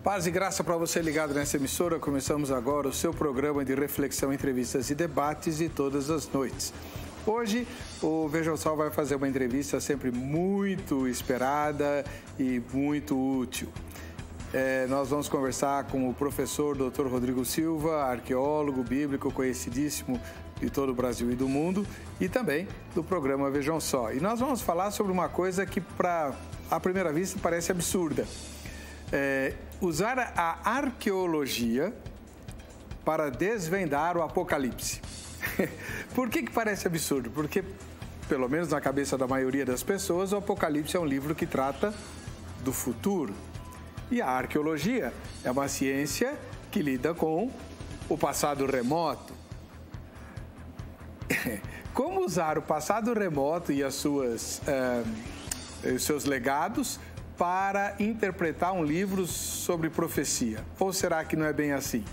Paz e graça para você ligado nessa emissora. Começamos agora o seu programa de reflexão, entrevistas e debates de todas as noites. Hoje, o Vejam Só vai fazer uma entrevista sempre muito esperada e muito útil. Nós vamos conversar com o professor Dr. Rodrigo Silva, arqueólogo bíblico conhecidíssimo de todo o Brasil e do mundo, e também do programa Vejam Só. E nós vamos falar sobre uma coisa que, à primeira vista, parece absurda. Usar a arqueologia para desvendar o Apocalipse. Por que parece absurdo? Porque, pelo menos na cabeça da maioria das pessoas, o Apocalipse é um livro que trata do futuro. E a arqueologia é uma ciência que lida com o passado remoto. Como usar o passado remoto e os seus legados para interpretar um livro sobre profecia? Ou será que não é bem assim?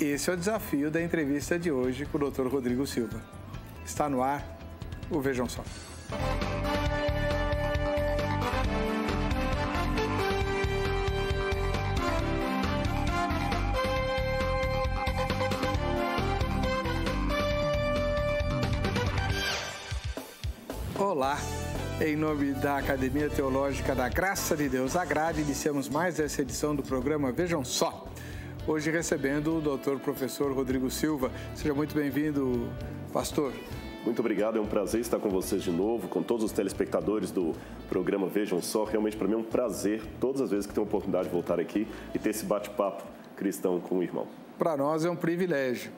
Esse é o desafio da entrevista de hoje com o Dr. Rodrigo Silva. Está no ar o Vejam Só. Olá! Em nome da Academia Teológica da Graça de Deus, a Grade, iniciamos mais essa edição do programa Vejam Só. Hoje recebendo o doutor professor Rodrigo Silva. Seja muito bem-vindo, pastor. Muito obrigado, é um prazer estar com vocês de novo, com todos os telespectadores do programa Vejam Só. Realmente para mim é um prazer, todas as vezes que tenho a oportunidade de voltar aqui e ter esse bate-papo cristão com o irmão. Para nós é um privilégio.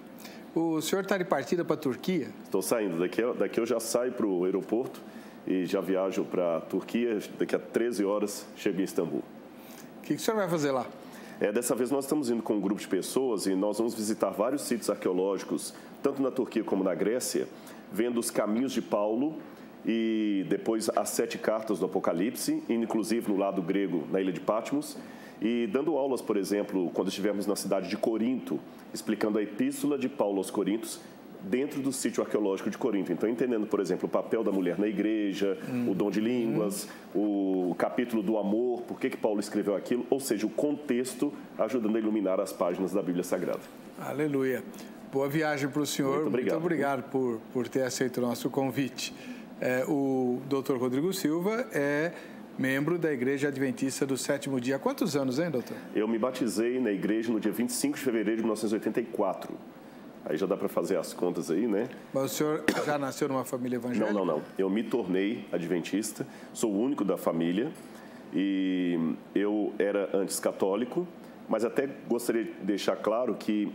O senhor está de partida para a Turquia? Estou saindo, daqui eu já saio para o aeroporto e já viajo para a Turquia, daqui a 13 horas chego em Istambul. O que o senhor vai fazer lá? Dessa vez nós estamos indo com um grupo de pessoas e nós vamos visitar vários sítios arqueológicos, tanto na Turquia como na Grécia, vendo os caminhos de Paulo e depois as 7 cartas do Apocalipse, inclusive no lado grego, na ilha de Patmos, e dando aulas, por exemplo, quando estivermos na cidade de Corinto, explicando a epístola de Paulo aos Coríntios, dentro do sítio arqueológico de Corinto. Então, entendendo, por exemplo, o papel da mulher na igreja, o dom de línguas, o capítulo do amor, por que Paulo escreveu aquilo, ou seja, o contexto ajudando a iluminar as páginas da Bíblia Sagrada. Aleluia. Boa viagem para o senhor. Muito obrigado por ter aceito o nosso convite. O doutor Rodrigo Silva é membro da Igreja Adventista do Sétimo Dia. Há quantos anos, hein, doutor? Eu me batizei na igreja no dia 25 de fevereiro de 1984. Aí já dá para fazer as contas aí, né? Mas o senhor já nasceu numa família evangélica? Não. Eu me tornei adventista, sou o único da família e eu era antes católico, mas até gostaria de deixar claro que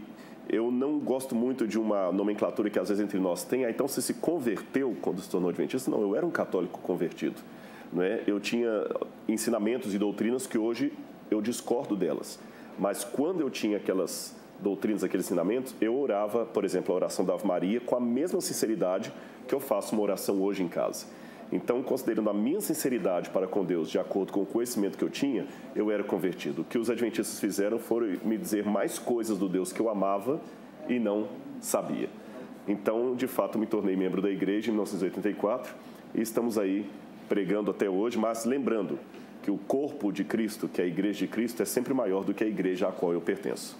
eu não gosto muito de uma nomenclatura que às vezes entre nós tem. Então você se converteu quando se tornou adventista? Não, eu era um católico convertido, não é? Eu tinha ensinamentos e doutrinas que hoje eu discordo delas, mas quando eu tinha aquelas doutrinas, aqueles ensinamentos, eu orava, por exemplo, a oração da Ave Maria com a mesma sinceridade que eu faço uma oração hoje em casa. Então, considerando a minha sinceridade para com Deus, de acordo com o conhecimento que eu tinha, eu era convertido. O que os adventistas fizeram foi me dizer mais coisas do Deus que eu amava e não sabia. Então, de fato, me tornei membro da igreja em 1984 e estamos aí pregando até hoje, mas lembrando que o corpo de Cristo, que é a igreja de Cristo, é sempre maior do que a igreja a qual eu pertenço.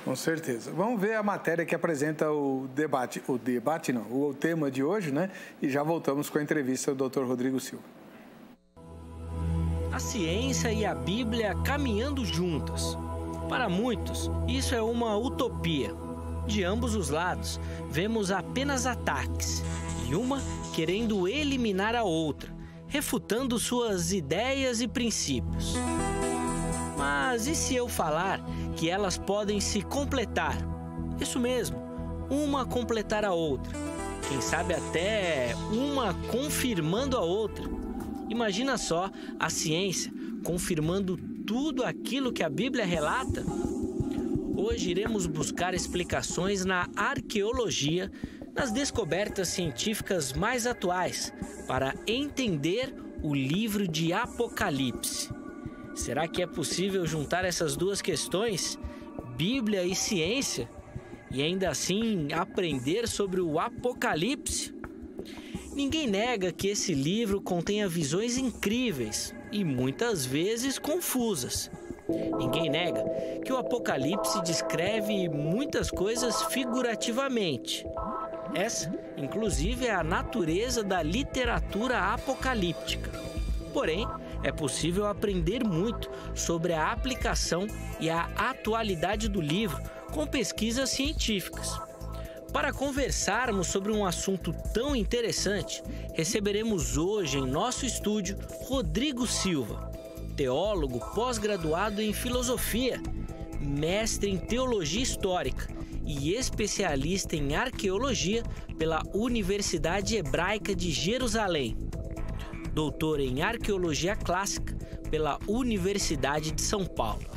Com certeza. Vamos ver a matéria que apresenta o tema de hoje, né? E já voltamos com a entrevista do Dr. Rodrigo Silva. A ciência e a Bíblia caminhando juntas. Para muitos, isso é uma utopia. De ambos os lados, vemos apenas ataques, e uma querendo eliminar a outra, refutando suas ideias e princípios. Mas e se eu falar que elas podem se completar? Isso mesmo, uma completar a outra. Quem sabe até uma confirmando a outra. Imagina só a ciência confirmando tudo aquilo que a Bíblia relata. Hoje iremos buscar explicações na arqueologia, nas descobertas científicas mais atuais, para entender o livro de Apocalipse. Será que é possível juntar essas duas questões, Bíblia e ciência, e ainda assim aprender sobre o Apocalipse? Ninguém nega que esse livro contenha visões incríveis e muitas vezes confusas. Ninguém nega que o Apocalipse descreve muitas coisas figurativamente. Essa, inclusive, é a natureza da literatura apocalíptica. Porém, é possível aprender muito sobre a aplicação e a atualidade do livro com pesquisas científicas. Para conversarmos sobre um assunto tão interessante, receberemos hoje em nosso estúdio Rodrigo Silva, teólogo pós-graduado em filosofia, mestre em teologia histórica e especialista em arqueologia pela Universidade Hebraica de Jerusalém, doutor em arqueologia clássica pela Universidade de São Paulo.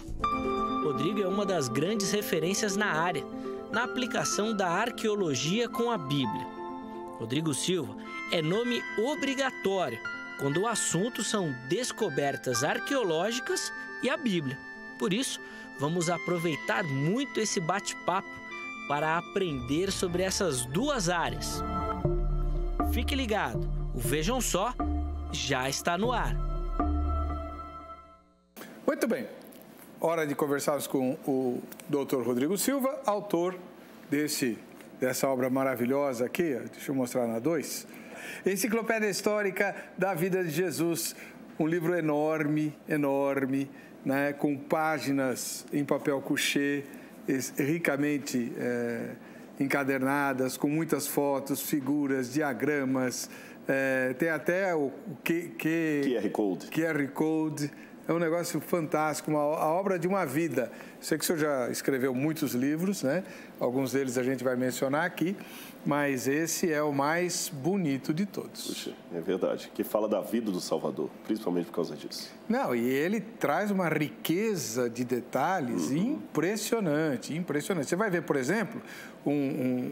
Rodrigo é uma das grandes referências na área, na aplicação da arqueologia com a Bíblia. Rodrigo Silva é nome obrigatório quando o assunto são descobertas arqueológicas e a Bíblia. Por isso, vamos aproveitar muito esse bate-papo para aprender sobre essas duas áreas. Fique ligado, o Vejam Só já está no ar. Muito bem, hora de conversarmos com o Dr. Rodrigo Silva, autor dessa obra maravilhosa aqui, deixa eu mostrar na 2, Enciclopédia Histórica da Vida de Jesus, um livro enorme, né, com páginas em papel couché, ricamente encadernadas, com muitas fotos, figuras, diagramas, tem até o QR Code. QR Code. É um negócio fantástico, a obra de uma vida. Sei que o senhor já escreveu muitos livros, né? Alguns deles a gente vai mencionar aqui, mas esse é o mais bonito de todos. Puxa, é verdade, que fala da vida do Salvador, principalmente por causa disso. Não, e ele traz uma riqueza de detalhes impressionante. Você vai ver, por exemplo,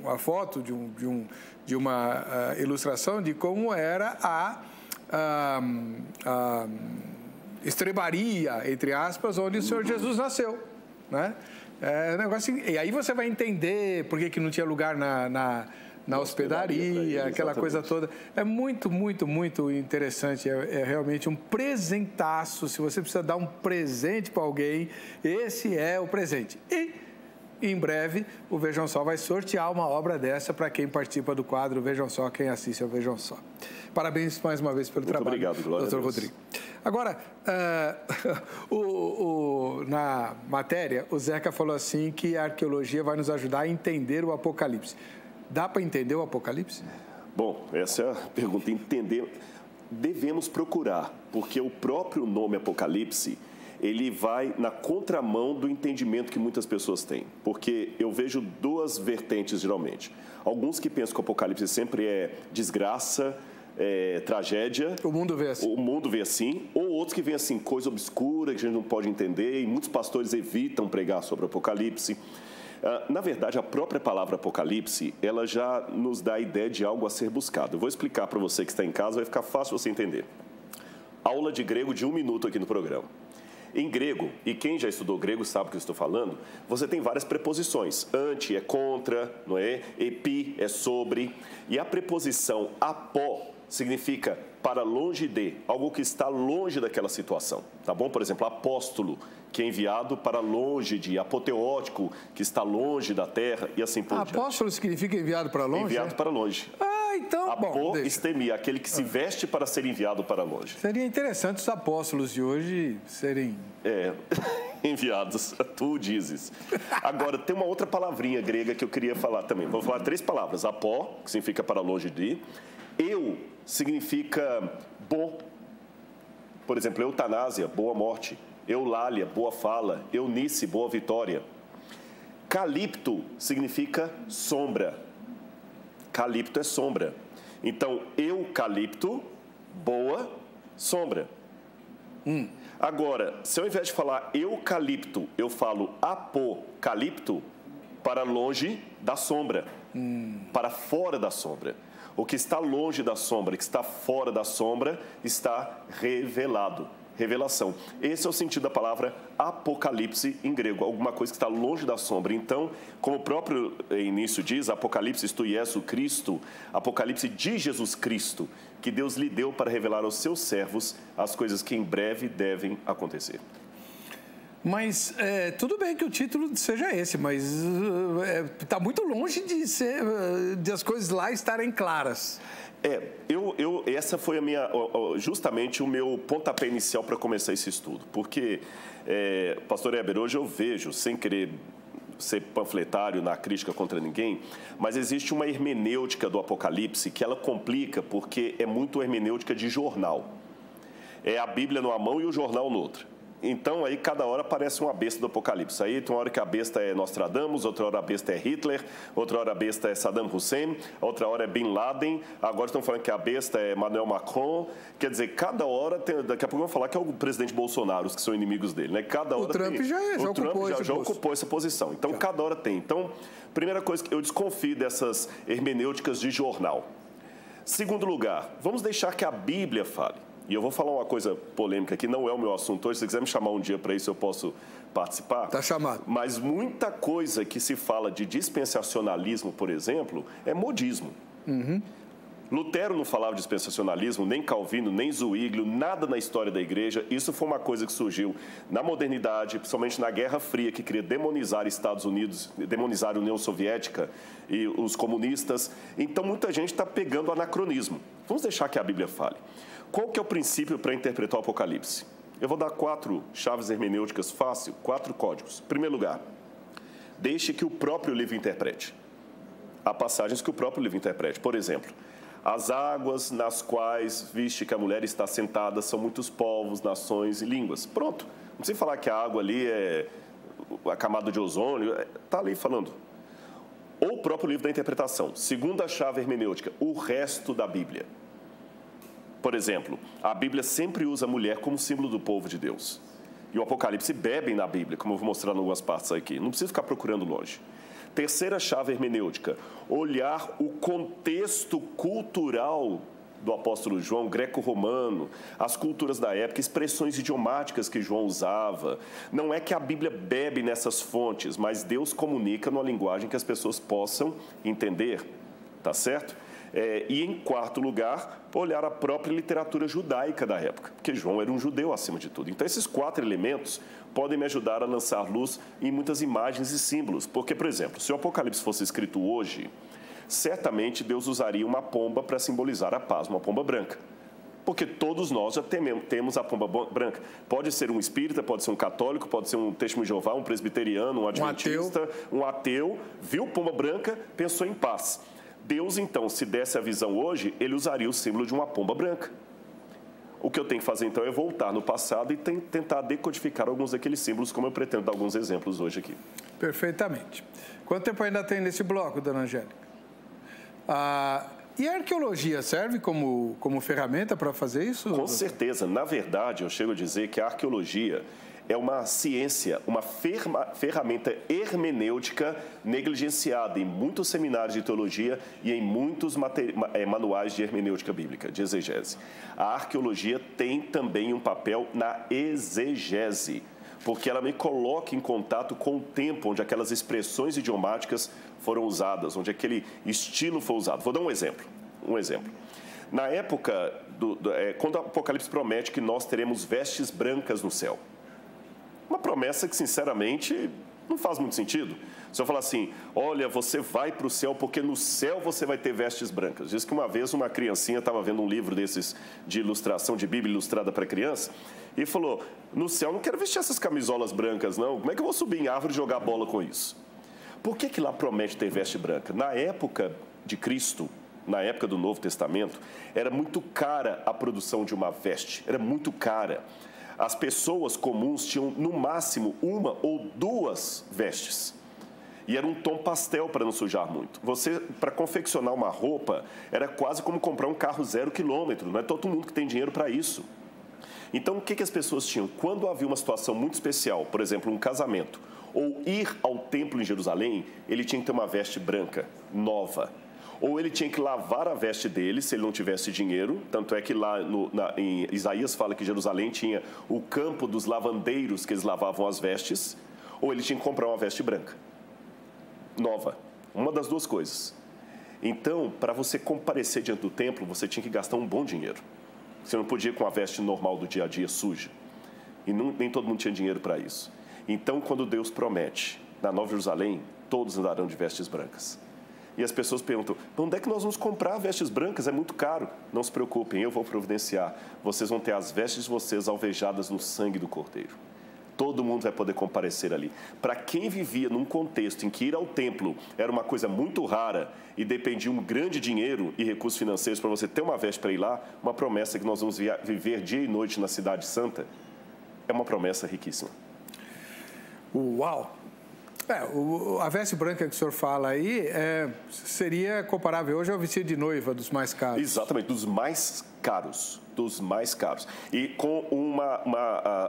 a foto de uma ilustração de como era a estrebaria, entre aspas, onde o Senhor Jesus nasceu, né? Negócio, e aí você vai entender por que não tinha lugar na hospedaria, aquela coisa toda. É muito, muito, muito interessante. É realmente um presentaço. Se você precisa dar um presente para alguém, esse é o presente. E em breve, o Vejam Só vai sortear uma obra dessa para quem participa do quadro Vejam Só, quem assiste ao Vejam Só. Parabéns mais uma vez pelo trabalho, obrigado, Glória Dr. Rodrigo. Agora, na matéria, o Zeca falou assim que a arqueologia vai nos ajudar a entender o Apocalipse. Dá para entender o Apocalipse? Bom, essa é a pergunta. Entender, devemos procurar, porque o próprio nome Apocalipse, ele vai na contramão do entendimento que muitas pessoas têm. Porque eu vejo duas vertentes, geralmente. Alguns que pensam que o Apocalipse sempre é desgraça, tragédia. O mundo vê assim. O mundo vê assim. Ou outros que veem assim, coisa obscura que a gente não pode entender. E muitos pastores evitam pregar sobre o Apocalipse. Na verdade, a própria palavra Apocalipse, ela já nos dá a ideia de algo a ser buscado. Eu vou explicar para você que está em casa, vai ficar fácil você entender. Aula de grego de 1 minuto aqui no programa. Em grego, e quem já estudou grego sabe o que eu estou falando, você tem várias preposições. Ante é contra, não é? Epi é sobre. E a preposição apó significa para longe de, algo que está longe daquela situação. Tá bom? Por exemplo, apóstolo, que é enviado para longe de, apoteótico, que está longe da terra, e assim por diante. Apóstolo significa enviado para longe? Enviado para longe. Então, bom, estemi, aquele que se veste para ser enviado para longe. Seria interessante os apóstolos de hoje serem... enviados, tu dizes. Agora, tem uma outra palavrinha grega que eu queria falar também. Vou falar 3 palavras. Apó, que significa para longe de. Eu, significa bom. Por exemplo, eutanásia, boa morte. Eulália, boa fala. Eunice, boa vitória. Calipto, significa sombra. Calipto é sombra. Então, eucalipto, boa, sombra. Agora, se ao invés de falar eucalipto, eu falo apocalipto, para longe da sombra, para fora da sombra. O que está longe da sombra, que está fora da sombra, está revelado. Revelação. Esse é o sentido da palavra apocalipse em grego, alguma coisa que está longe da sombra. Então, como o próprio início diz, apocalipse, isto Iesu Cristo, apocalipse de Jesus Cristo, que Deus lhe deu para revelar aos seus servos as coisas que em breve devem acontecer. Mas tudo bem que o título seja esse, mas está muito longe de as coisas lá estarem claras. Essa foi justamente o meu pontapé inicial para começar esse estudo. Porque, pastor Heber, hoje eu vejo, sem querer ser panfletário na crítica contra ninguém, mas existe uma hermenêutica do Apocalipse que ela complica porque é muito hermenêutica de jornal. É a Bíblia numa mão e o jornal noutra. Então, aí, cada hora aparece uma besta do Apocalipse. Aí, tem uma hora que a besta é Nostradamus, outra hora a besta é Hitler, outra hora a besta é Saddam Hussein, outra hora é Bin Laden, agora estão falando que a besta é Emmanuel Macron. Quer dizer, cada hora, daqui a pouco vão falar que é o presidente Bolsonaro, os que são inimigos dele, né? Cada hora o Trump já ocupou essa posição. Então, cada hora tem. Então, primeira coisa, eu desconfio dessas hermenêuticas de jornal. Segundo lugar, vamos deixar que a Bíblia fale. E eu vou falar uma coisa polêmica que não é o meu assunto hoje. Se você quiser me chamar um dia para isso, eu posso participar. Está chamado. Mas muita coisa que se fala de dispensacionalismo, por exemplo, é modismo. Uhum. Lutero não falava de dispensacionalismo, nem Calvino, nem Zwinglio, nada na história da igreja. Isso foi uma coisa que surgiu na modernidade, principalmente na Guerra Fria, que queria demonizar Estados Unidos, demonizar a União Soviética e os comunistas. Então, muita gente está pegando anacronismo. Vamos deixar que a Bíblia fale. Qual que é o princípio para interpretar o Apocalipse? Eu vou dar 4 chaves hermenêuticas fáceis, 4 códigos. Em primeiro lugar, deixe que o próprio livro interprete. Há passagens que o próprio livro interprete. Por exemplo, as águas nas quais viste que a mulher está sentada são muitos povos, nações e línguas. Pronto. Não precisa falar que a água ali é a camada de ozônio. Está ali falando. Ou o próprio livro da interpretação. Segunda chave hermenêutica, o resto da Bíblia. Por exemplo, a Bíblia sempre usa a mulher como símbolo do povo de Deus. E o Apocalipse bebem na Bíblia, como eu vou mostrar em algumas partes aqui. Não precisa ficar procurando longe. Terceira chave hermenêutica, olhar o contexto cultural do apóstolo João, greco-romano, as culturas da época, expressões idiomáticas que João usava. Não é que a Bíblia bebe nessas fontes, mas Deus comunica numa linguagem que as pessoas possam entender. Tá certo? E em quarto lugar, olhar a própria literatura judaica da época, porque João era um judeu acima de tudo. Então, esses 4 elementos podem me ajudar a lançar luz em muitas imagens e símbolos. Porque, por exemplo, se o Apocalipse fosse escrito hoje, certamente Deus usaria uma pomba para simbolizar a paz, uma pomba branca. Porque todos nós já temos a pomba branca. Pode ser um espírita, pode ser um católico, pode ser um testemunho de Jeová, um presbiteriano, um adventista, um ateu, viu pomba branca, pensou em paz. Deus, então, se desse a visão hoje, ele usaria o símbolo de uma pomba branca. O que eu tenho que fazer, então, é voltar no passado e tentar decodificar alguns daqueles símbolos, como eu pretendo dar alguns exemplos hoje aqui. Perfeitamente. Quanto tempo ainda tem nesse bloco, dona Angélica? E a arqueologia serve como ferramenta para fazer isso? Com certeza. Na verdade, eu chego a dizer que a arqueologia é uma ciência, uma ferramenta hermenêutica negligenciada em muitos seminários de teologia e em muitos manuais de hermenêutica bíblica, de exegese. A arqueologia tem também um papel na exegese, porque ela me coloca em contato com o tempo onde aquelas expressões idiomáticas foram usadas, onde aquele estilo foi usado. Vou dar um exemplo. Na época, quando o Apocalipse promete que nós teremos vestes brancas no céu, uma promessa que, sinceramente, não faz muito sentido. Se eu falar assim, olha, você vai para o céu porque no céu você vai ter vestes brancas. Diz que uma vez uma criancinha estava vendo um livro desses de ilustração, de Bíblia ilustrada para criança, e falou, no céu eu não quero vestir essas camisolas brancas, não. Como é que eu vou subir em árvore e jogar bola com isso? Por que lá promete ter veste branca? Na época de Cristo, na época do Novo Testamento, era muito cara a produção de uma veste, era muito cara. As pessoas comuns tinham, no máximo, 1 ou 2 vestes. E era um tom pastel para não sujar muito. Para confeccionar uma roupa, era quase como comprar um carro 0 quilômetro. Não é todo mundo que tem dinheiro para isso. Então, o que as pessoas tinham? Quando havia uma situação muito especial, por exemplo, um casamento, ou ir ao templo em Jerusalém, ele tinha que ter uma veste branca, nova. Ou ele tinha que lavar a veste dele, se ele não tivesse dinheiro. Tanto é que lá em Isaías fala que Jerusalém tinha o campo dos lavandeiros, que eles lavavam as vestes. Ou ele tinha que comprar uma veste branca, nova. Uma das duas coisas. Então, para você comparecer diante do templo, você tinha que gastar um bom dinheiro. Você não podia ir com a veste normal do dia a dia suja. E nem todo mundo tinha dinheiro para isso. Então, quando Deus promete, na Nova Jerusalém, todos andarão de vestes brancas. E as pessoas perguntam, onde é que nós vamos comprar vestes brancas? É muito caro. Não se preocupem, eu vou providenciar. Vocês vão ter as vestes de vocês alvejadas no sangue do Cordeiro. Todo mundo vai poder comparecer ali. Para quem vivia num contexto em que ir ao templo era uma coisa muito rara e dependia de um grande dinheiro e recursos financeiros para você ter uma veste para ir lá, uma promessa que nós vamos viver dia e noite na Cidade Santa, é uma promessa riquíssima. Uau! A veste branca que o senhor fala aí seria comparável hoje ao vestido de noiva dos mais caros. Exatamente, dos mais caros. Dos mais caros. E com uma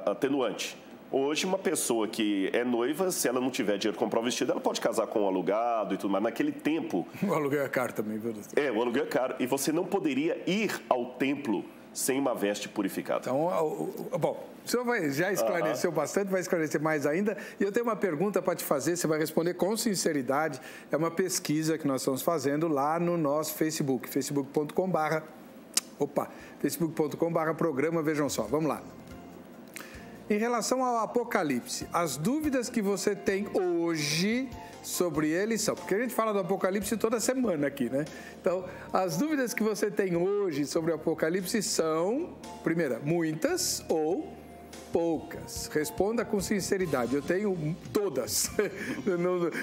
atenuante. Hoje, uma pessoa que é noiva, se ela não tiver dinheiro para comprar um vestido, ela pode casar com um alugado e tudo mais. Naquele tempo... O aluguel é caro também, viu? O aluguel é caro. E você não poderia ir ao templo sem uma veste purificada. Então, bom, o senhor já esclareceu bastante, vai esclarecer mais ainda. E eu tenho uma pergunta para te fazer, você vai responder com sinceridade. É uma pesquisa que nós estamos fazendo lá no nosso Facebook, facebook.com/programa Vejam Só. Vamos lá. Em relação ao Apocalipse, as dúvidas que você tem hoje sobre ele são... Porque a gente fala do Apocalipse toda semana aqui, né? Então, as dúvidas que você tem hoje sobre o Apocalipse são, primeira, muitas ou poucas. Responda com sinceridade. Eu tenho todas.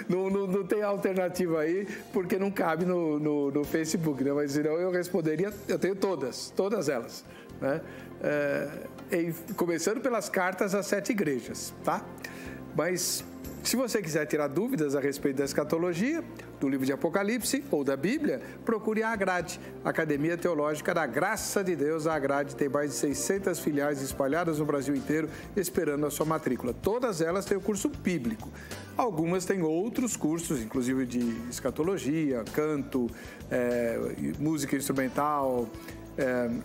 Não tem alternativa aí, porque não cabe no Facebook, né? Mas senão eu responderia, eu tenho todas elas, né? Começando pelas cartas às 7 igrejas, tá? Mas se você quiser tirar dúvidas a respeito da escatologia, do livro de Apocalipse ou da Bíblia, procure a Agrade, Academia Teológica da Graça de Deus. A Agrade tem mais de 600 filiais espalhadas no Brasil inteiro, esperando a sua matrícula. Todas elas têm o curso bíblico. Algumas têm outros cursos, inclusive de escatologia, canto, música instrumental,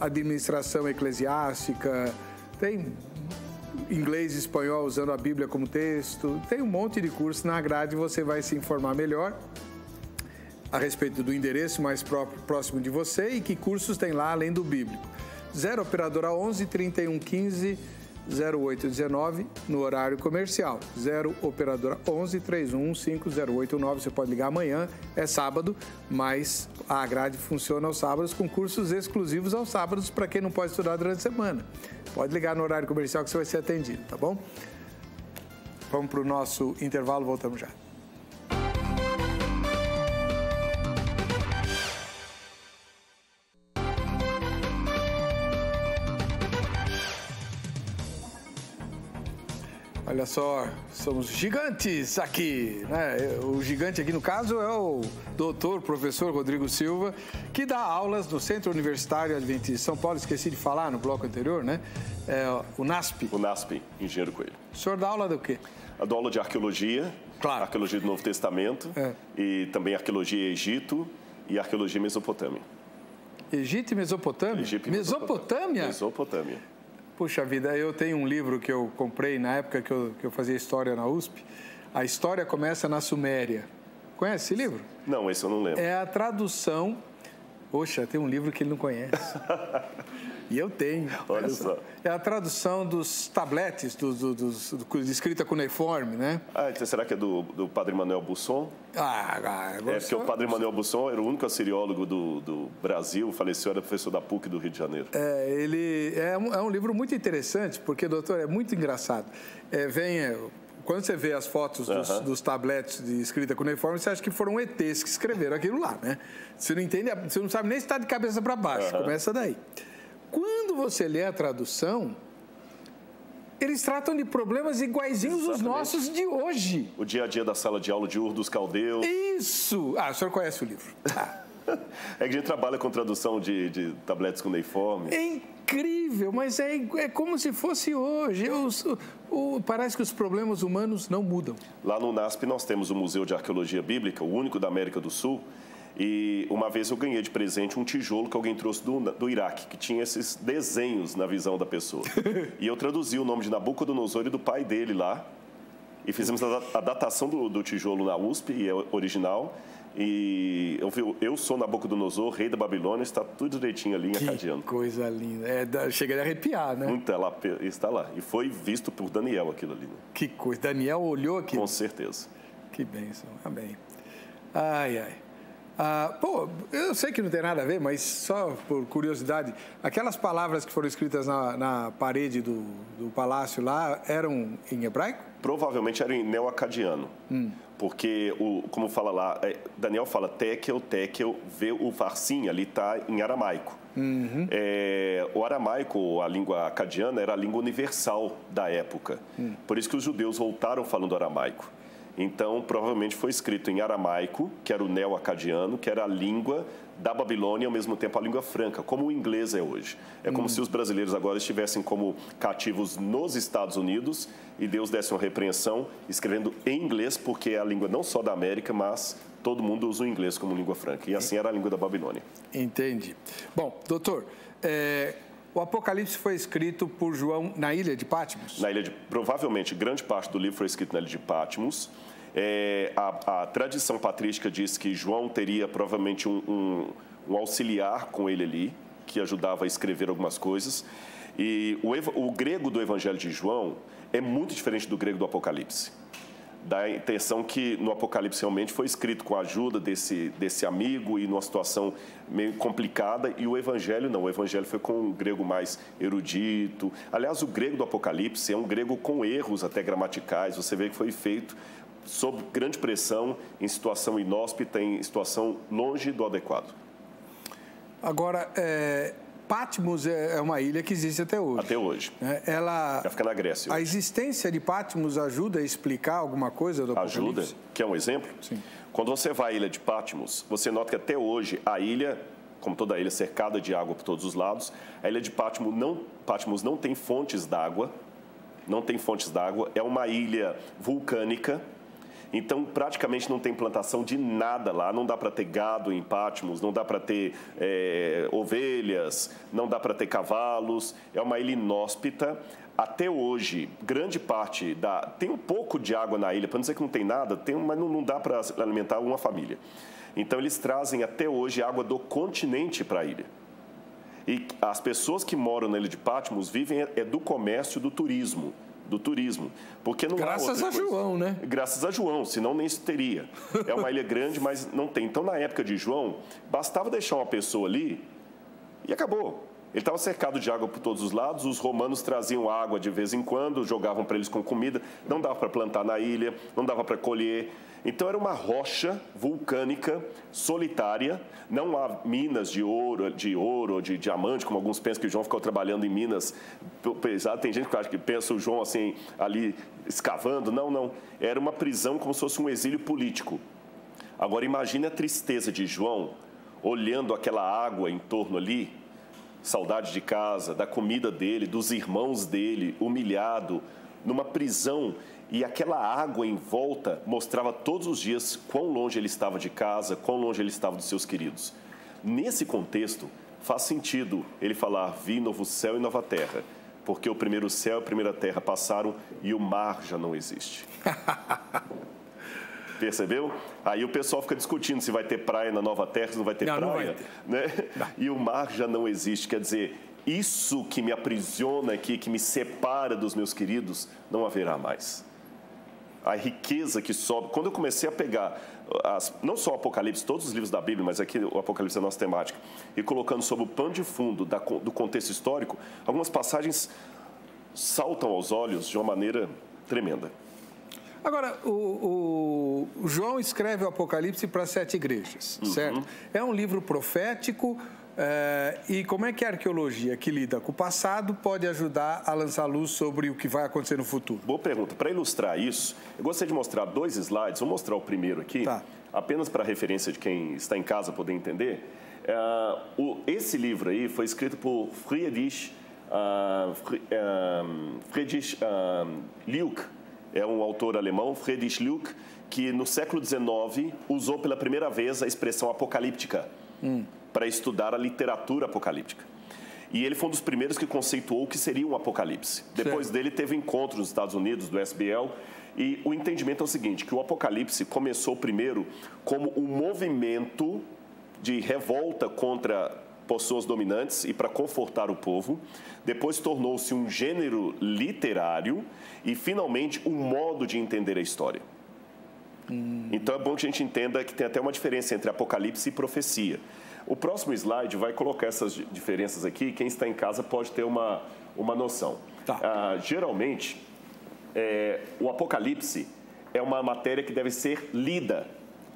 administração eclesiástica, tem inglês e espanhol usando a Bíblia como texto, tem um monte de curso na grade, você vai se informar melhor a respeito do endereço mais próximo de você e que cursos tem lá além do bíblico. 0 operadora 11 31 15 0819 no horário comercial. 0 operadora 11 31 5089. Você pode ligar amanhã, é sábado, mas a grade funciona aos sábados com cursos exclusivos aos sábados para quem não pode estudar durante a semana. Pode ligar no horário comercial que você vai ser atendido, tá bom? Vamos para o nosso intervalo, voltamos já. Olha só, somos gigantes aqui, né? O gigante aqui, no caso, é o doutor, professor Rodrigo Silva, que dá aulas no Centro Universitário Adventista de São Paulo. Esqueci de falar no bloco anterior, né? O NASP. O NASP, Engenheiro Coelho. O senhor dá aula do quê? Eu dou aula de arqueologia, claro. Arqueologia do Novo Testamento, e também arqueologia Egito e arqueologia Mesopotâmia. Egito e Mesopotâmia? Mesopotâmia? Mesopotâmia. Puxa vida, eu tenho um livro que eu comprei na época que eu fazia história na USP. A história começa na Suméria. Conhece esse livro? Não, esse eu não lembro. É a tradução... Poxa, tem um livro que ele não conhece. E eu tenho. Olha só. É a tradução dos tabletes, de escrita cuneiforme, né? Então será que é do Padre Manuel Busson? Porque o Padre Manuel Busson era o único assiriólogo do Brasil, faleceu, era professor da PUC do Rio de Janeiro. Ele é um livro muito interessante, porque, doutor, é muito engraçado. Quando você vê as fotos dos tabletes de escrita cuneiforme, você acha que foram ETs que escreveram aquilo lá, né? Você não entende, você não sabe nem se está de cabeça para baixo, começa daí. Quando você lê a tradução, eles tratam de problemas iguaizinhos os nossos de hoje. O dia a dia da sala de aula de Ur dos Caldeus. Isso! O senhor conhece o livro. É que a gente trabalha com tradução de tabletes cuneiforme. É incrível, mas é como se fosse hoje. Parece que os problemas humanos não mudam. Lá no NASP nós temos o Museu de Arqueologia Bíblica, o único da América do Sul. E uma vez eu ganhei de presente um tijolo que alguém trouxe do Iraque, que tinha esses desenhos na visão da pessoa. E eu traduzi o nome de Nabucodonosor e do pai dele lá. E fizemos a datação do tijolo na USP, e é original. E eu sou Nabucodonosor, rei da Babilônia, está tudo direitinho ali em acadiano. Que coisa linda. Chega a arrepiar, né? Está lá. E foi visto por Daniel aquilo ali. Né? Que coisa. Daniel olhou aquilo? Com certeza. Que bênção. Amém. Pô, eu sei que não tem nada a ver, mas só por curiosidade, aquelas palavras que foram escritas na parede do palácio lá eram em hebraico? Provavelmente eram em neo-acadiano. Porque, como fala lá, Daniel fala tekel, vê o farsim, ali está em aramaico. O aramaico, a língua acadiana, era a língua universal da época. Por isso que os judeus voltaram falando aramaico. Então, provavelmente foi escrito em aramaico, que era o neo-acadiano, que era a língua da Babilônia e, ao mesmo tempo, a língua franca, como o inglês é hoje. É como se os brasileiros agora estivessem como cativos nos Estados Unidos e Deus desse uma repreensão escrevendo em inglês, porque é a língua não só da América, mas todo mundo usa o inglês como língua franca. E assim era a língua da Babilônia. Entendi. Bom, doutor, o Apocalipse foi escrito por João na ilha de Patmos? Provavelmente, grande parte do livro foi escrito na ilha de Patmos. A tradição patrística diz que João teria provavelmente um auxiliar com ele ali, que ajudava a escrever algumas coisas. E o grego do Evangelho de João é muito diferente do grego do Apocalipse. Dá a intenção que no Apocalipse realmente foi escrito com a ajuda desse amigo e numa situação meio complicada, e o Evangelho não. O Evangelho foi com um grego mais erudito. Aliás, o grego do Apocalipse é um grego com erros até gramaticais. Você vê que foi feito sob grande pressão, em situação inóspita, em situação longe do adequado. Agora, Patmos é uma ilha que existe até hoje. Até hoje. Ela fica na Grécia hoje. A existência de Patmos ajuda a explicar alguma coisa do Apocalipse? Ajuda. Quer um exemplo? Sim. Quando você vai à ilha de Patmos, você nota que até hoje a ilha, como toda a ilha, cercada de água por todos os lados, a ilha de Patmos não tem fontes d'água. Não tem fontes d'água. É uma ilha vulcânica. Então, praticamente não tem plantação de nada lá. Não dá para ter gado em Patmos, não dá para ter ovelhas, não dá para ter cavalos. É uma ilha inóspita. Até hoje, grande parte tem um pouco de água na ilha, para não dizer que não tem nada, mas não dá para alimentar uma família. Então, eles trazem até hoje água do continente para a ilha. E as pessoas que moram na ilha de Patmos vivem do comércio, do turismo. Porque não Graças a João, né? Graças a João, senão nem isso teria. É uma ilha grande, mas não tem. Então, na época de João, bastava deixar uma pessoa ali e acabou. Ele estava cercado de água por todos os lados, os romanos traziam água de vez em quando, jogavam para eles com comida, não dava para plantar na ilha, não dava para colher. Então, era uma rocha vulcânica, solitária, não há minas de ouro ou de diamante, como alguns pensam que o João ficou trabalhando em minas pesadas. Tem gente que acha que pensa o João assim, ali escavando. Não. Era uma prisão como se fosse um exílio político. Agora, imagine a tristeza de João, olhando aquela água em torno ali, saudade de casa, da comida dele, dos irmãos dele, humilhado, numa prisão. E aquela água em volta mostrava todos os dias quão longe ele estava de casa, quão longe ele estava dos seus queridos. Nesse contexto, faz sentido ele falar: vi novo céu e nova terra, porque o primeiro céu e a primeira terra passaram e o mar já não existe. Percebeu? Aí o pessoal fica discutindo se vai ter praia na nova terra, se não vai ter praia. Não vai ter. Né? Não. E o mar já não existe, quer dizer, isso que me aprisiona aqui, que me separa dos meus queridos, não haverá mais. A riqueza que sobe. Quando eu comecei a pegar, não só o Apocalipse, todos os livros da Bíblia, mas aqui o Apocalipse é a nossa temática, e colocando sobre o pano de fundo do contexto histórico, algumas passagens saltam aos olhos de uma maneira tremenda. Agora, o João escreve o Apocalipse para 7 igrejas, certo? É um livro profético. E como é que a arqueologia, que lida com o passado, pode ajudar a lançar luz sobre o que vai acontecer no futuro? Boa pergunta. Para ilustrar isso, eu gostaria de mostrar 2 slides. Vou mostrar o primeiro aqui, apenas para referência de quem está em casa poder entender. Esse livro aí foi escrito por Friedrich Leuck. É um autor alemão, Friedrich Leuck, que no século XIX usou pela primeira vez a expressão apocalíptica para estudar a literatura apocalíptica. E ele foi um dos primeiros que conceituou o que seria um apocalipse. Depois dele teve encontros nos Estados Unidos, do SBL, E o entendimento é o seguinte, que o Apocalipse começou primeiro como um movimento de revolta contra pessoas dominantes e para confortar o povo. Depois tornou-se um gênero literário e, finalmente, um modo de entender a história. Então, é bom que a gente entenda que tem até uma diferença entre Apocalipse e profecia. O próximo slide vai colocar essas diferenças aqui. Quem está em casa pode ter uma noção. Tá. Geralmente, o Apocalipse é uma matéria que deve ser lida.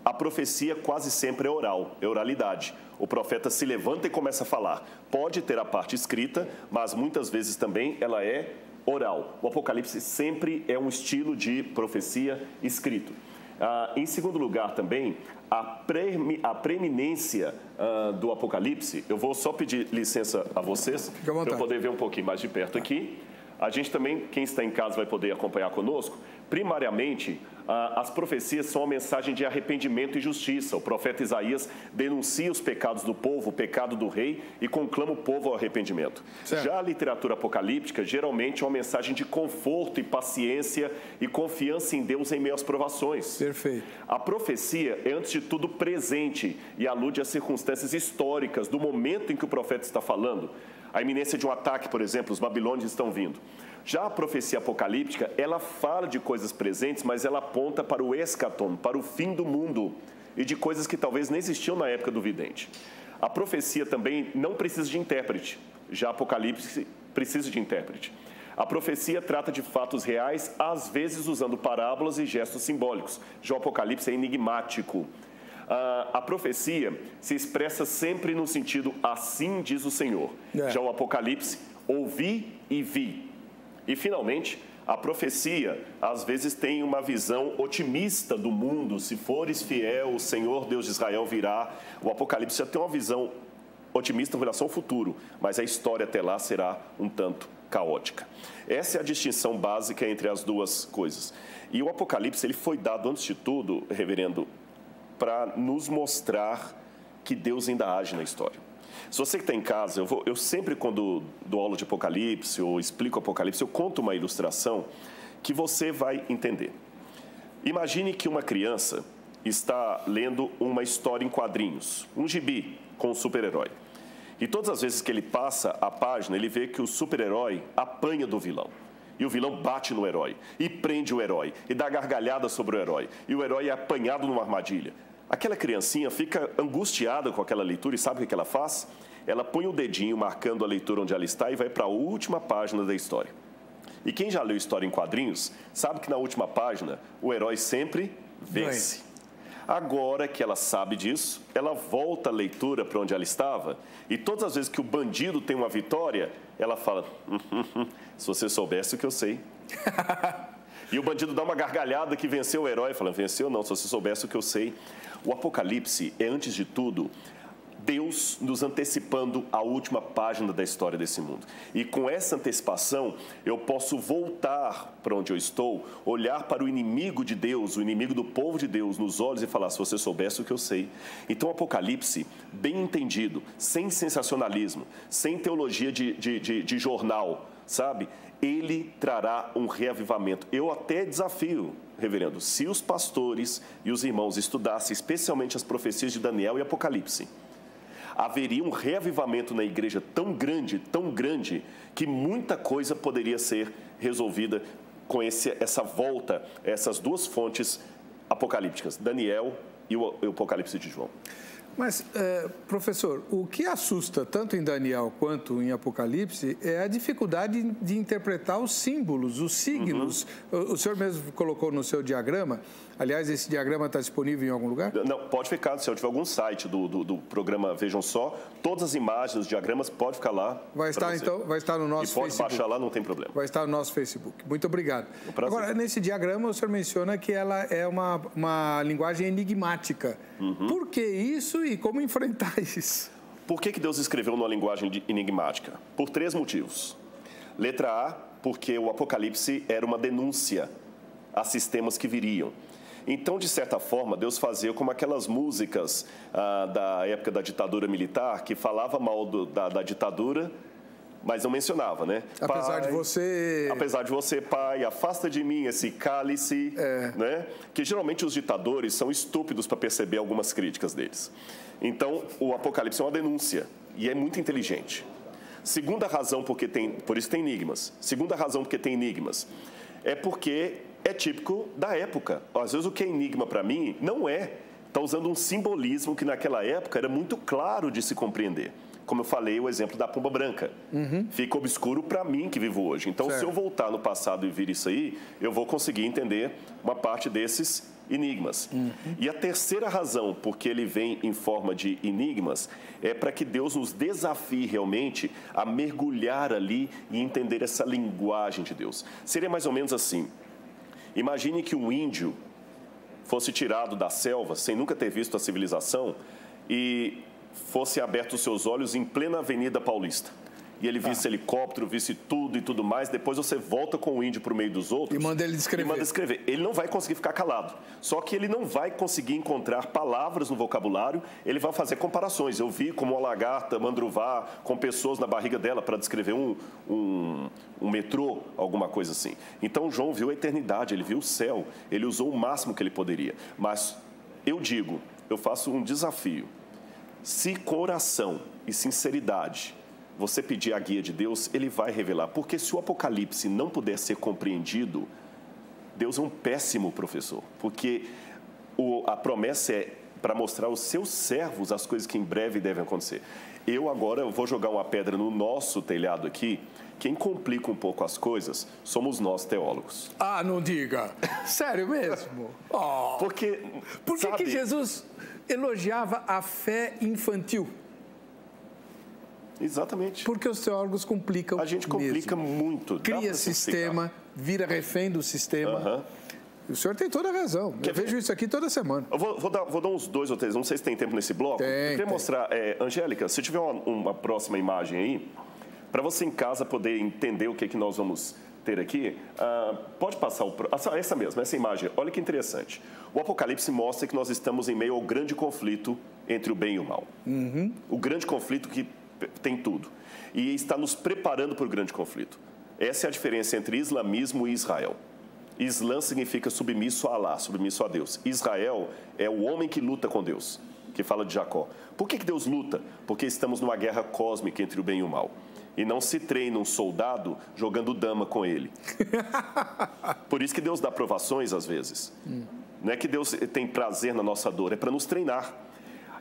A profecia quase sempre é oral, é oralidade. O profeta se levanta e começa a falar. Pode ter a parte escrita, mas muitas vezes também ela é oral. O Apocalipse sempre é um estilo de profecia escrito. Em segundo lugar também, a preeminência do Apocalipse, eu vou só pedir licença a vocês, para eu poder ver um pouquinho mais de perto aqui. A gente também, quem está em casa vai poder acompanhar conosco. Primariamente, as profecias são uma mensagem de arrependimento e justiça. O profeta Isaías denuncia os pecados do povo, o pecado do rei e conclama o povo ao arrependimento. Certo. Já a literatura apocalíptica, geralmente, é uma mensagem de conforto e paciência e confiança em Deus em meio às provações. Perfeito. A profecia é, antes de tudo, presente e alude às circunstâncias históricas do momento em que o profeta está falando. A iminência de um ataque, por exemplo, os babilônios estão vindo. Já a profecia apocalíptica, ela fala de coisas presentes, mas ela aponta para o escatom, para o fim do mundo e de coisas que talvez nem existiam na época do vidente. A profecia também não precisa de intérprete, já a Apocalipse precisa de intérprete. A profecia trata de fatos reais, às vezes usando parábolas e gestos simbólicos. Já o Apocalipse é enigmático. A profecia se expressa sempre no sentido assim diz o Senhor. Já o Apocalipse, ouvi e vi. E, finalmente, a profecia, às vezes, tem uma visão otimista do mundo. Se fores fiel, o Senhor Deus de Israel virá. O Apocalipse já tem uma visão otimista em relação ao futuro, mas a história até lá será um tanto caótica. Essa é a distinção básica entre as duas coisas. E o Apocalipse ele foi dado, antes de tudo, reverendo, para nos mostrar que Deus ainda age na história. Se você que está em casa, eu sempre, quando dou aula de Apocalipse ou explico Apocalipse, eu conto uma ilustração que você vai entender. Imagine que uma criança está lendo uma história em quadrinhos, um gibi com um super-herói. E todas as vezes que ele passa a página, ele vê que o super-herói apanha do vilão. E o vilão bate no herói, e prende o herói, e dá gargalhada sobre o herói. E o herói é apanhado numa armadilha. Aquela criancinha fica angustiada com aquela leitura e sabe o que ela faz? Ela põe o dedinho marcando a leitura onde ela está e vai para a última página da história. E quem já leu história em quadrinhos sabe que na última página o herói sempre vence. Agora que ela sabe disso, ela volta a leitura para onde ela estava e todas as vezes que o bandido tem uma vitória, ela fala, se você soubesse o que eu sei. E o bandido dá uma gargalhada que venceu o herói, falando, venceu não, se você soubesse o que eu sei. O Apocalipse é, antes de tudo, Deus nos antecipando a última página da história desse mundo. E com essa antecipação, eu posso voltar para onde eu estou, olhar para o inimigo de Deus, o inimigo do povo de Deus, nos olhos e falar, se você soubesse o que eu sei. Então, o Apocalipse, bem entendido, sem sensacionalismo, sem teologia de jornal, sabe? Ele trará um reavivamento. Eu até desafio, reverendo, se os pastores e os irmãos estudassem especialmente as profecias de Daniel e Apocalipse, haveria um reavivamento na igreja tão grande, que muita coisa poderia ser resolvida com essa volta, essas duas fontes apocalípticas, Daniel e o Apocalipse de João. Mas, professor, o que assusta tanto em Daniel quanto em Apocalipse é a dificuldade de interpretar os símbolos, os signos. O senhor mesmo colocou no seu diagrama. Aliás, esse diagrama está disponível em algum lugar? Não, pode ficar. Se eu tiver algum site do programa Vejam Só, todas as imagens, os diagramas, pode ficar lá. Vai estar, então, vai estar no nosso Facebook. E pode baixar lá, não tem problema. Vai estar no nosso Facebook. Muito obrigado. Um prazer. Agora, nesse diagrama, o senhor menciona que ela é uma linguagem enigmática. Por que isso e como enfrentar isso? Por que Deus escreveu numa linguagem enigmática? Por 3 motivos. Letra A, porque o Apocalipse era uma denúncia a sistemas que viriam. Então, de certa forma, Deus fazia como aquelas músicas da época da ditadura militar, que falava mal da ditadura mas não mencionava, né? Apesar de você, Pai, afasta de mim esse cálice, né? Que geralmente os ditadores são estúpidos para perceber algumas críticas deles. Então, o Apocalipse é uma denúncia e é muito inteligente. Segunda razão por isso tem enigmas. Segunda razão porque tem enigmas é porque é típico da época. Às vezes o que é enigma para mim não é. Está usando um simbolismo que naquela época era muito claro de se compreender. Como eu falei, o exemplo da pomba branca. Fica obscuro para mim que vivo hoje. Então, se eu voltar no passado e vir isso aí, eu vou conseguir entender uma parte desses enigmas. E a terceira razão porque ele vem em forma de enigmas é para que Deus nos desafie realmente a mergulhar ali e entender essa linguagem de Deus. Seria mais ou menos assim. Imagine que um índio fosse tirado da selva, sem nunca ter visto a civilização, e fosse aberto os seus olhos em plena Avenida Paulista. E ele visse helicóptero, visse tudo e tudo mais. Depois você volta com o índio para o meio dos outros. E manda ele descrever. Ele não vai conseguir ficar calado. Só que ele não vai conseguir encontrar palavras no vocabulário. Ele vai fazer comparações. Eu vi como uma lagarta mandruvá com pessoas na barriga dela para descrever um metrô, alguma coisa assim. Então, João viu a eternidade, ele viu o céu. Ele usou o máximo que ele poderia. Mas eu faço um desafio. Se com oração e sinceridade você pedir a guia de Deus, Ele vai revelar. Porque se o Apocalipse não puder ser compreendido, Deus é um péssimo professor. Porque a promessa é para mostrar aos seus servos as coisas que em breve devem acontecer. Eu agora vou jogar uma pedra no nosso telhado aqui. Quem complica um pouco as coisas somos nós, teólogos. Ah, não diga. Sério mesmo? Por que Jesus elogiava a fé infantil? Exatamente. Porque os teólogos complicam. A gente complica muito. Cria sistema, vira refém do sistema. O senhor tem toda a razão. Eu vejo isso aqui toda semana. Eu vou dar uns 2 ou 3, não sei se tem tempo nesse bloco. Eu queria mostrar, Angélica, se tiver uma próxima imagem aí, para você em casa poder entender o que nós vamos ter aqui, pode passar essa mesma, essa imagem. Olha que interessante. O Apocalipse mostra que nós estamos em meio ao grande conflito entre o bem e o mal. O grande conflito que tem tudo. E está nos preparando para o grande conflito. Essa é a diferença entre islamismo e Israel. Islã significa submisso a Alá, submisso a Deus. Israel é o homem que luta com Deus, que fala de Jacó. Por que Deus luta? Porque estamos numa guerra cósmica entre o bem e o mal. E não se treina um soldado jogando dama com ele. Por isso que Deus dá provações às vezes. Não é que Deus tem prazer na nossa dor, é para nos treinar.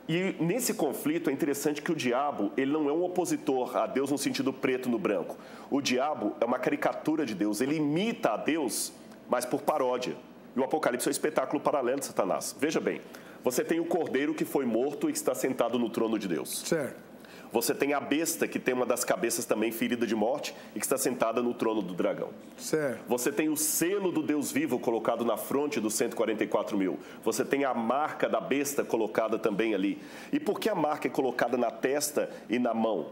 E nesse conflito é interessante que o diabo, ele não é um opositor a Deus no sentido preto no branco. O diabo é uma caricatura de Deus, ele imita a Deus, mas por paródia. E o Apocalipse é um espetáculo paralelo de Satanás. Veja bem, você tem o cordeiro que foi morto e que está sentado no trono de Deus. Certo. Você tem a besta, que tem uma das cabeças também ferida de morte e que está sentada no trono do dragão. Certo. Você tem o selo do Deus vivo colocado na fronte dos 144 mil. Você tem a marca da besta colocada também ali. E por que a marca é colocada na testa e na mão?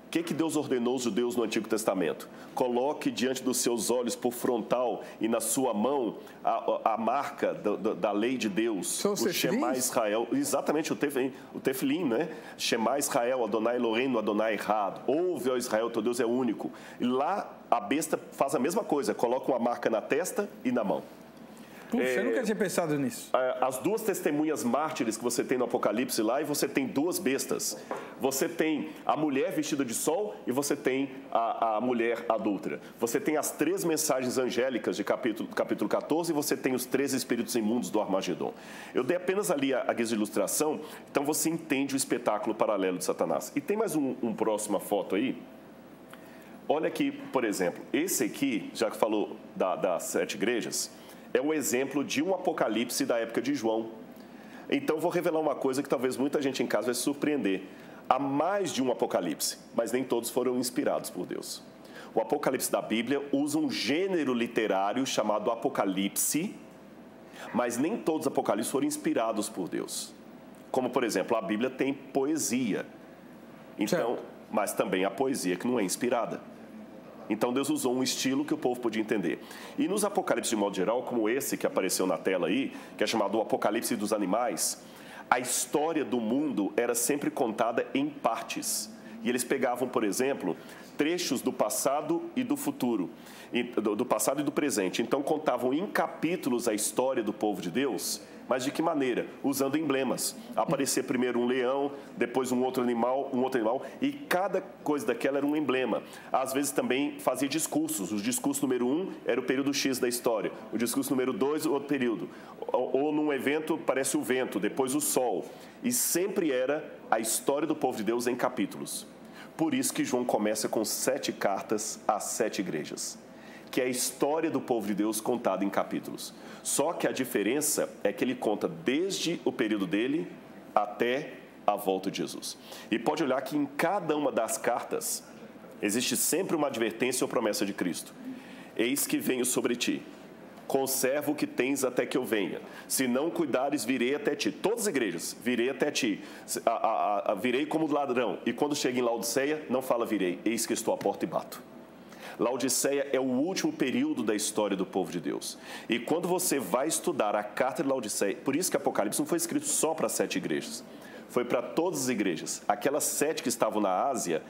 O que Deus ordenou aos judeus no Antigo Testamento? Coloque diante dos seus olhos por frontal e na sua mão a marca da lei de Deus. São o Shema Israel. Exatamente, o Tefilim, né? Shema Israel, Adonai Eloheinu, Adonai Echad. Ouve, ó Israel, teu Deus é único. E lá a besta faz a mesma coisa, coloca uma marca na testa e na mão. Puxa, eu nunca tinha pensado nisso. As 2 testemunhas mártires que você tem no Apocalipse lá, e você tem 2 bestas. Você tem a mulher vestida de sol e você tem a mulher adúltera. Você tem as 3 mensagens angélicas de capítulo 14 e você tem os 3 espíritos imundos do Armagedon. Eu dei apenas ali a guisa de ilustração, então você entende o espetáculo paralelo de Satanás. E tem mais uma próxima foto aí. Olha aqui, por exemplo, esse aqui, já que falou das 7 igrejas, é um exemplo de um apocalipse da época de João. Então, vou revelar uma coisa que talvez muita gente em casa vai se surpreender. Há mais de um apocalipse, mas nem todos foram inspirados por Deus. O apocalipse da Bíblia usa um gênero literário chamado apocalipse, mas nem todos os apocalipses foram inspirados por Deus. Como, por exemplo, a Bíblia tem poesia. Então, mas também a poesia que não é inspirada. Então, Deus usou um estilo que o povo podia entender. E nos apocalipses, de modo geral, como esse que apareceu na tela aí, que é chamado o Apocalipse dos Animais, a história do mundo era sempre contada em partes. E eles pegavam, por exemplo, trechos do passado e do futuro, do passado e do presente. Então, contavam em capítulos a história do povo de Deus, mas de que maneira? Usando emblemas. Aparecia primeiro um leão, depois um outro animal, e cada coisa daquela era um emblema. Às vezes também fazia discursos. O discurso número 1 era o período X da história, o discurso número 2, o outro período. Ou num evento, parece o vento, depois o sol. E sempre era a história do povo de Deus em capítulos. Por isso que João começa com 7 cartas às 7 igrejas, que é a história do povo de Deus contada em capítulos. Só que a diferença é que ele conta desde o período dele até a volta de Jesus. E pode olhar que em cada uma das cartas existe sempre uma advertência ou promessa de Cristo. Eis que venho sobre ti. Conserva o que tens até que eu venha. Se não cuidares, virei até ti. Todas as igrejas, virei até ti. Virei como ladrão. E quando chega em Laodiceia, não fala virei. Eis que estou à porta e bato. Laodiceia é o último período da história do povo de Deus. E quando você vai estudar a carta de Laodiceia, por isso que Apocalipse não foi escrito só para 7 igrejas, foi para todas as igrejas. Aquelas 7 que estavam na Ásia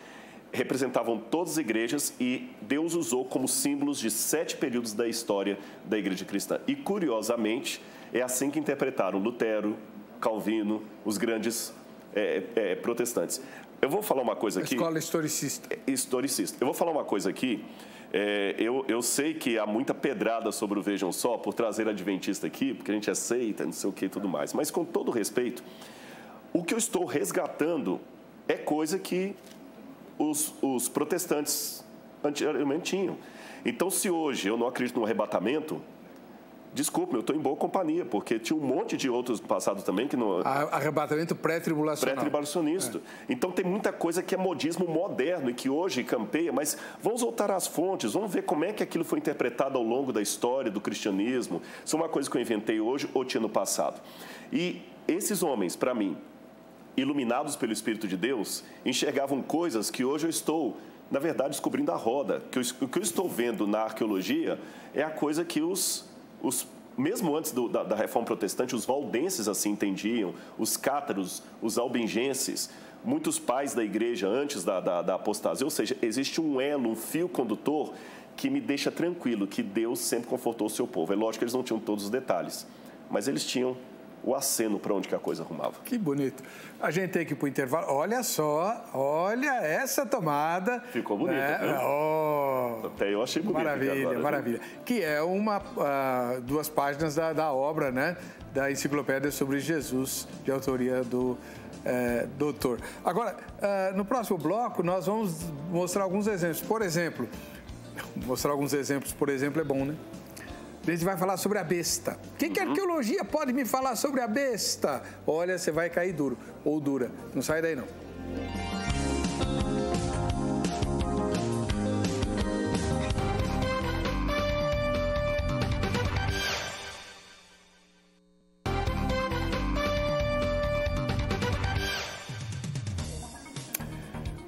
representavam todas as igrejas e Deus usou como símbolos de 7 períodos da história da igreja cristã. E, curiosamente, é assim que interpretaram Lutero, Calvino, os grandes protestantes. Eu vou falar uma coisa aqui... Escola historicista. Historicista. Eu vou falar uma coisa aqui. Eu sei que há muita pedrada sobre o Vejam Só por trazer adventista aqui, porque a gente aceita, não sei o que e tudo mais. Mas, com todo respeito, o que eu estou resgatando é coisa que os protestantes antigamente tinham. Então, se hoje eu não acredito no arrebatamento... Desculpe, eu estou em boa companhia, porque tinha um monte de outros passados também que não... Arrebatamento pré-tribulacional. Pré-tribulacionista. Então, tem muita coisa que é modismo moderno e que hoje campeia, mas vamos voltar às fontes, vamos ver como é que aquilo foi interpretado ao longo da história do cristianismo. Isso é uma coisa que eu inventei hoje ou tinha no passado. E esses homens, para mim, iluminados pelo Espírito de Deus, enxergavam coisas que hoje eu estou... na verdade, descobrindo a roda. O que eu estou vendo na arqueologia é a coisa que mesmo antes da Reforma Protestante, os valdenses assim entendiam, os cátaros, os albingenses, muitos pais da igreja antes da apostasia. Ou seja, existe um elo, um fio condutor que me deixa tranquilo que Deus sempre confortou o seu povo. É lógico que eles não tinham todos os detalhes, mas eles tinham o aceno para onde que a coisa arrumava. Que bonito. A gente tem que ir para o intervalo. Olha só, olha essa tomada. Ficou bonita, né? Até eu achei bonita. Maravilha, agora, maravilha. Que é 2 páginas da obra, né? Da enciclopédia sobre Jesus, de autoria do doutor. Agora, no próximo bloco, nós vamos mostrar alguns exemplos. Por exemplo, é bom, né? A gente vai falar sobre a besta. O que a arqueologia pode me falar sobre a besta? Olha, você vai cair duro ou dura. Não sai daí, não.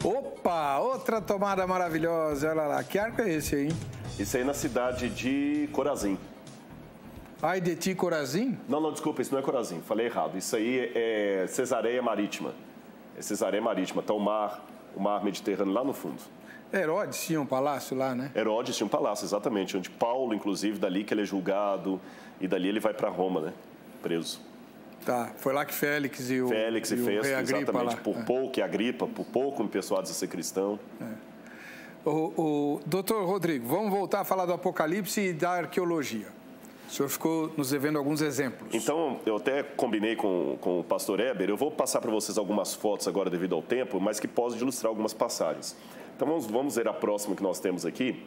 Opa, outra tomada maravilhosa. Olha lá, que arco é esse aí, hein? Isso aí na cidade de Corazim. Ai de ti, Corazim? Não, desculpa, isso não é Corazim, falei errado. Isso aí é Cesareia Marítima. É Cesareia Marítima, está o mar Mediterrâneo lá no fundo. Herodes tinha um palácio lá, né? Herodes tinha um palácio, exatamente, onde Paulo, inclusive, dali que ele é julgado, e dali ele vai para Roma, né? Preso. Tá, foi lá que Félix e o Festo, exatamente, lá. Por pouco me persuados a ser cristão. O doutor Rodrigo, vamos voltar a falar do Apocalipse e da arqueologia. O senhor ficou nos devendo alguns exemplos. Então, eu até combinei com o pastor Eber, eu vou passar para vocês algumas fotos agora devido ao tempo, mas que podem ilustrar algumas passagens. Então, vamos ver a próxima que nós temos aqui.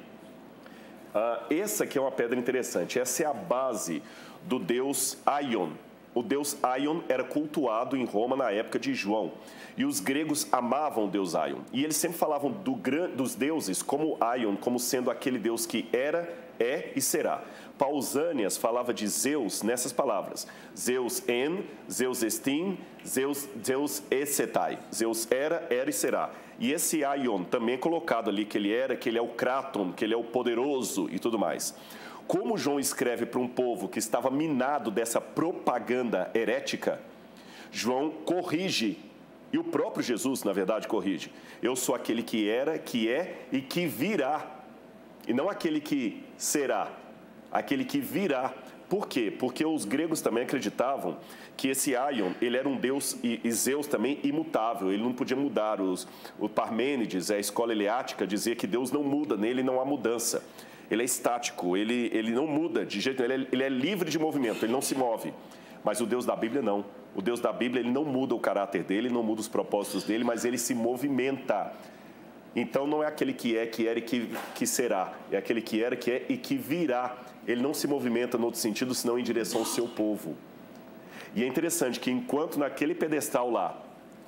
Essa aqui é uma pedra interessante. Essa é a base do deus Aion. O deus Aion era cultuado em Roma na época de João. E os gregos amavam o deus Aion. E eles sempre falavam dos deuses como Aion, como sendo aquele deus que era, é e será. Pausânias falava de Zeus nessas palavras. Zeus en, Zeus estim, Zeus esetai. Zeus era e será. E esse Aion também é colocado ali que ele é o Kraton, que ele é o poderoso e tudo mais. Como João escreve para um povo que estava minado dessa propaganda herética, João corrige E o próprio Jesus, na verdade, corrige. Eu sou aquele que era, que é e que virá. E não aquele que será, aquele que virá. Por quê? Porque os gregos também acreditavam que esse Aion, ele era um deus, e Zeus também, imutável. Ele não podia mudar. O Parmênides, a escola eleática, dizia que Deus não muda, nele não há mudança. Ele é estático, ele não muda de jeito nenhum, ele é livre de movimento, ele não se move. Mas o Deus da Bíblia não. O Deus da Bíblia, ele não muda o caráter dele, não muda os propósitos dele, mas ele se movimenta. Então não é aquele que é, que era e que será. É aquele que era, que é e que virá. Ele não se movimenta no outro sentido, senão em direção ao seu povo. E é interessante que enquanto naquele pedestal lá,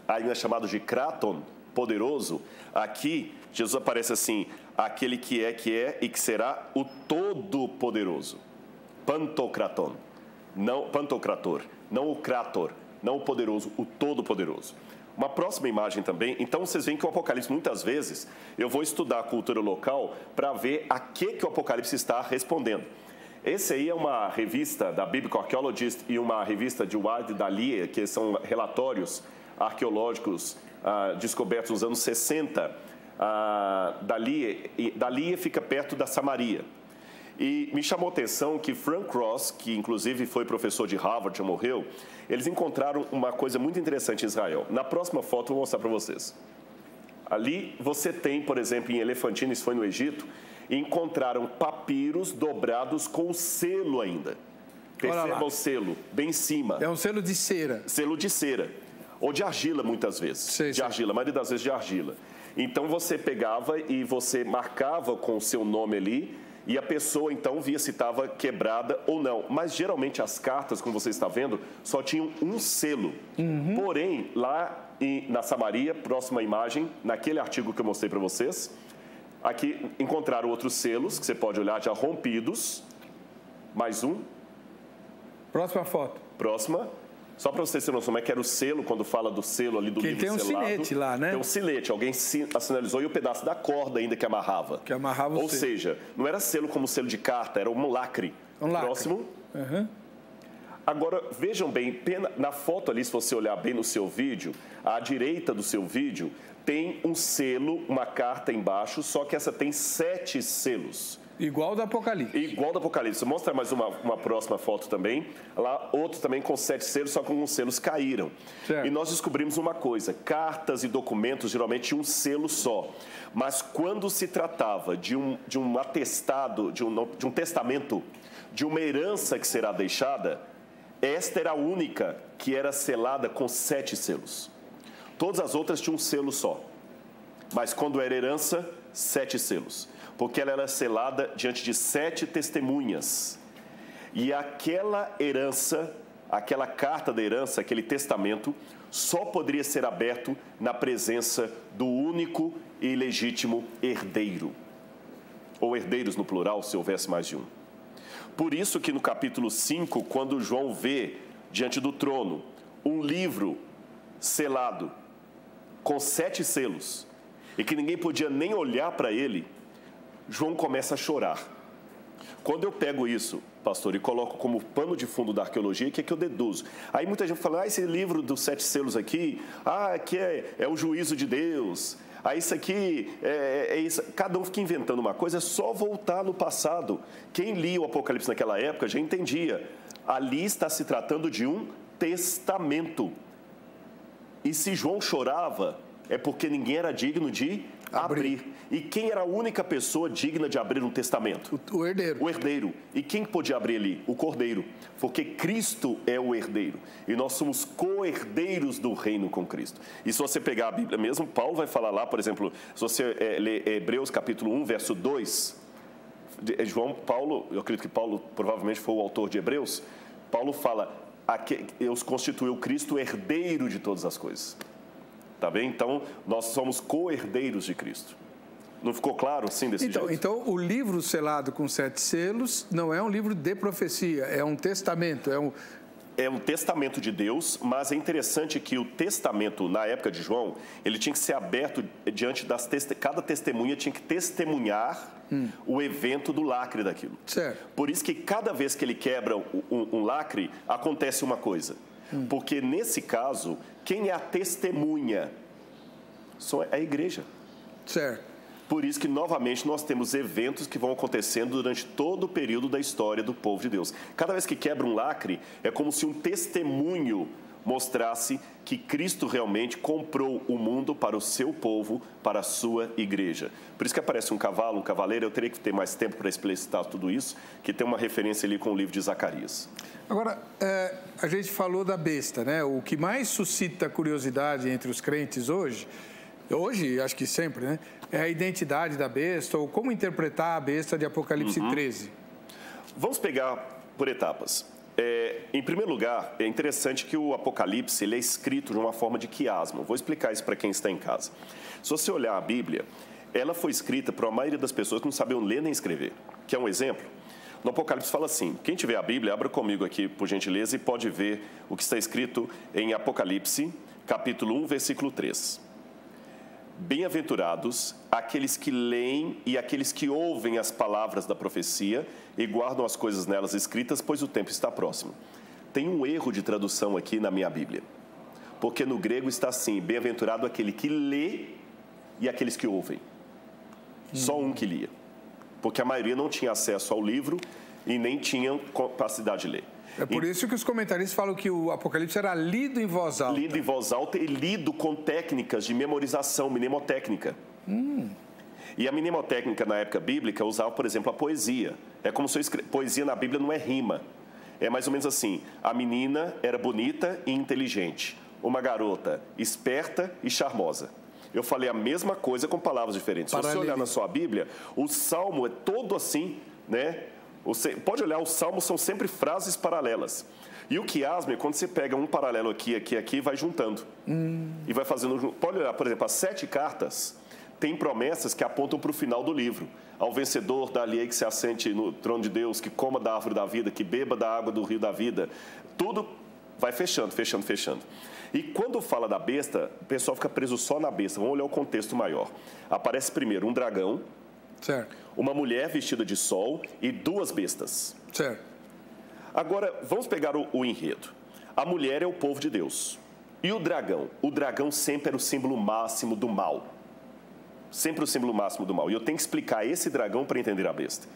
ainda chamado de Kraton, poderoso, aqui Jesus aparece assim, aquele que é e que será o Todo-Poderoso. Pantocraton, não Pantocrator, não o Krator, não o poderoso, o Todo-Poderoso. Uma próxima imagem também, então vocês veem que o Apocalipse, muitas vezes, eu vou estudar a cultura local para ver a que o Apocalipse está respondendo. Esse aí é uma revista da Biblical Archaeologist e uma revista de Ward Dalia, que são relatórios arqueológicos descobertos nos anos 60. Dalia fica perto da Samaria. E me chamou a atenção que Frank Ross, que inclusive foi professor de Harvard, já morreu, eles encontraram uma coisa muito interessante em Israel. Na próxima foto eu vou mostrar para vocês. Ali você tem, por exemplo, em Elefantina, isso foi no Egito, encontraram papiros dobrados com selo ainda. Perceba o selo, bem em cima. É um selo de cera. Selo de cera. Ou de argila, muitas vezes. Sim, de argila, a maioria das vezes de argila. Então você pegava e você marcava com o seu nome ali, e a pessoa então via se estava quebrada ou não. Mas geralmente as cartas, como você está vendo, só tinham um selo. Porém, lá na Samaria, próxima imagem, naquele artigo que eu mostrei para vocês, aqui encontraram outros selos, que você pode olhar já rompidos. Mais um. Próxima foto. Próxima. Só para vocês terem noção como é que era o selo, quando fala do selo ali do livro selado. Tem um sinete lá, né? Tem um sinete, alguém sinalizou, e o pedaço da corda ainda que amarrava. Que amarrava o selo. Ou seja, não era selo como selo de carta, era um lacre. Um lacre. Próximo. Agora, vejam bem, na foto ali, se você olhar bem no seu vídeo, à direita do seu vídeo, tem um selo, uma carta embaixo, só que essa tem 7 selos. Igual do Apocalipse. Igual do Apocalipse. Mostra mais uma próxima foto também. Lá, outro também com 7 selos, só que alguns selos caíram. Certo. E nós descobrimos uma coisa. Cartas e documentos, geralmente, um selo só. Mas quando se tratava de um atestado, de um testamento, de uma herança que será deixada, esta era a única que era selada com 7 selos. Todas as outras tinham um selo só. Mas quando era herança, 7 selos. Porque ela era selada diante de 7 testemunhas. E aquela herança, aquela carta da herança, aquele testamento, só poderia ser aberto na presença do único e legítimo herdeiro. Ou herdeiros no plural, se houvesse mais de um. Por isso que no capítulo 5, quando João vê diante do trono um livro selado com 7 selos, e que ninguém podia nem olhar para ele, João começa a chorar. Quando eu pego isso, pastor, e coloco como pano de fundo da arqueologia, o que é que eu deduzo? Aí muita gente fala, esse livro dos 7 selos aqui, aqui é o juízo de Deus, isso aqui é isso. Cada um fica inventando uma coisa, é só voltar no passado. Quem lia o Apocalipse naquela época já entendia. Ali está se tratando de um testamento. E se João chorava, é porque ninguém era digno de abrir. E quem era a única pessoa digna de abrir um testamento? O herdeiro. O herdeiro. E quem podia abrir ali? O cordeiro. Porque Cristo é o herdeiro. E nós somos co-herdeiros do reino com Cristo. E se você pegar a Bíblia mesmo, Paulo vai falar lá, por exemplo, se você ler Hebreus capítulo 1, verso 2, Paulo, eu acredito que Paulo provavelmente foi o autor de Hebreus, Paulo fala, Deus constituiu Cristo herdeiro de todas as coisas. Tá bem? Então, nós somos co-herdeiros de Cristo. Não ficou claro assim desse jeito? Então, o livro selado com 7 selos não é um livro de profecia, é um testamento, É um testamento de Deus, mas é interessante que o testamento, na época de João, ele tinha que ser aberto diante das cada testemunha tinha que testemunhar o evento do lacre daquilo. Certo. Por isso que cada vez que ele quebra um lacre, acontece uma coisa. Porque, nesse caso, quem é a testemunha? É a igreja. Certo. Por isso que, novamente, nós temos eventos que vão acontecendo durante todo o período da história do povo de Deus. Cada vez que quebra um lacre, é como se um testemunho mostrasse que Cristo realmente comprou o mundo para o seu povo, para a sua igreja. Por isso que aparece um cavalo, um cavaleiro. Eu teria que ter mais tempo para explicitar tudo isso, que tem uma referência ali com o livro de Zacarias. Agora, a gente falou da besta, né? O que mais suscita curiosidade entre os crentes hoje, acho que sempre, né? É a identidade da besta, ou como interpretar a besta de Apocalipse 13. Vamos pegar por etapas. Em primeiro lugar, é interessante que o Apocalipse ele é escrito de uma forma de quiasmo. Vou explicar isso para quem está em casa. Se você olhar a Bíblia, ela foi escrita para a maioria das pessoas que não sabiam ler nem escrever. Quer um exemplo? No Apocalipse fala assim, quem tiver a Bíblia, abra comigo aqui, por gentileza, e pode ver o que está escrito em Apocalipse, capítulo 1, versículo 3. Bem-aventurados aqueles que leem e aqueles que ouvem as palavras da profecia e guardam as coisas nelas escritas, pois o tempo está próximo. Tem um erro de tradução aqui na minha Bíblia, porque no grego está assim, bem-aventurado aquele que lê e aqueles que ouvem. Só um que lia, porque a maioria não tinha acesso ao livro e nem tinha capacidade de ler. É por isso que os comentaristas falam que o Apocalipse era lido em voz alta. Lido em voz alta e lido com técnicas de memorização, mnemotécnica. E a mnemotécnica na época bíblica usava, por exemplo, a poesia. É como se poesia na Bíblia não é rima. É mais ou menos assim, a menina era bonita e inteligente. Uma garota esperta e charmosa. Eu falei a mesma coisa com palavras diferentes. Se você olhar na sua Bíblia, o Salmo é todo assim, né? Você pode olhar, os salmos são sempre frases paralelas. E o quiasmo é quando você pega um paralelo aqui, aqui, aqui e vai juntando. E vai fazendo... Pode olhar, por exemplo, as 7 cartas têm promessas que apontam para o final do livro. Ao vencedor, dá-lhe que se assente no trono de Deus, que coma da árvore da vida, que beba da água do rio da vida. Tudo vai fechando, fechando, fechando. E quando fala da besta, o pessoal fica preso só na besta. Vamos olhar o contexto maior. Aparece primeiro um dragão, certo, uma mulher vestida de sol e 2 bestas. Certo. Agora, vamos pegar o enredo. A mulher é o povo de Deus. E o dragão sempre era o símbolo máximo do mal. Sempre o símbolo máximo do mal. E eu tenho que explicar esse dragão para entender a besta.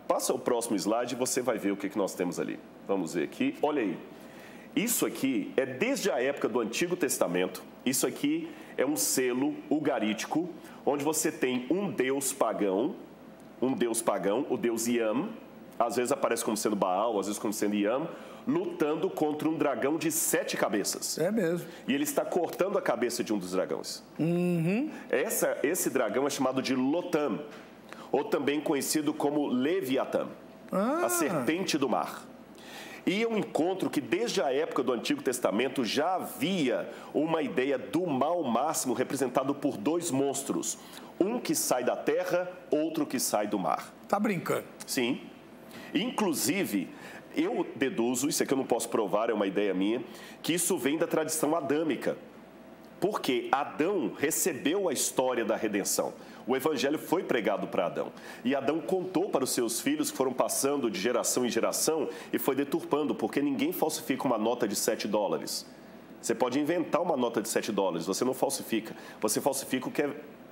Passa o próximo slide e você vai ver o que nós temos ali. Vamos ver aqui. Olha aí. Isso aqui é desde a época do Antigo Testamento. Isso aqui é um selo ugarítico, onde você tem um deus pagão, o deus Yam, às vezes aparece como sendo Baal, às vezes como sendo Yam, lutando contra um dragão de 7 cabeças. É mesmo. E ele está cortando a cabeça de um dos dragões. Esse dragão é chamado de Lotam, ou também conhecido como Leviatã, a serpente do mar. E é um encontro que, desde a época do Antigo Testamento, já havia uma ideia do mal máximo representado por 2 monstros. Um que sai da terra, outro que sai do mar. Tá brincando? Sim. Inclusive, eu deduzo, isso aqui eu não posso provar, é uma ideia minha, que isso vem da tradição adâmica. Porque Adão recebeu a história da redenção. O evangelho foi pregado para Adão. E Adão contou para os seus filhos que foram passando de geração em geração e foi deturpando, porque ninguém falsifica uma nota de $7. Você pode inventar uma nota de $7, você não falsifica. Você falsifica o que é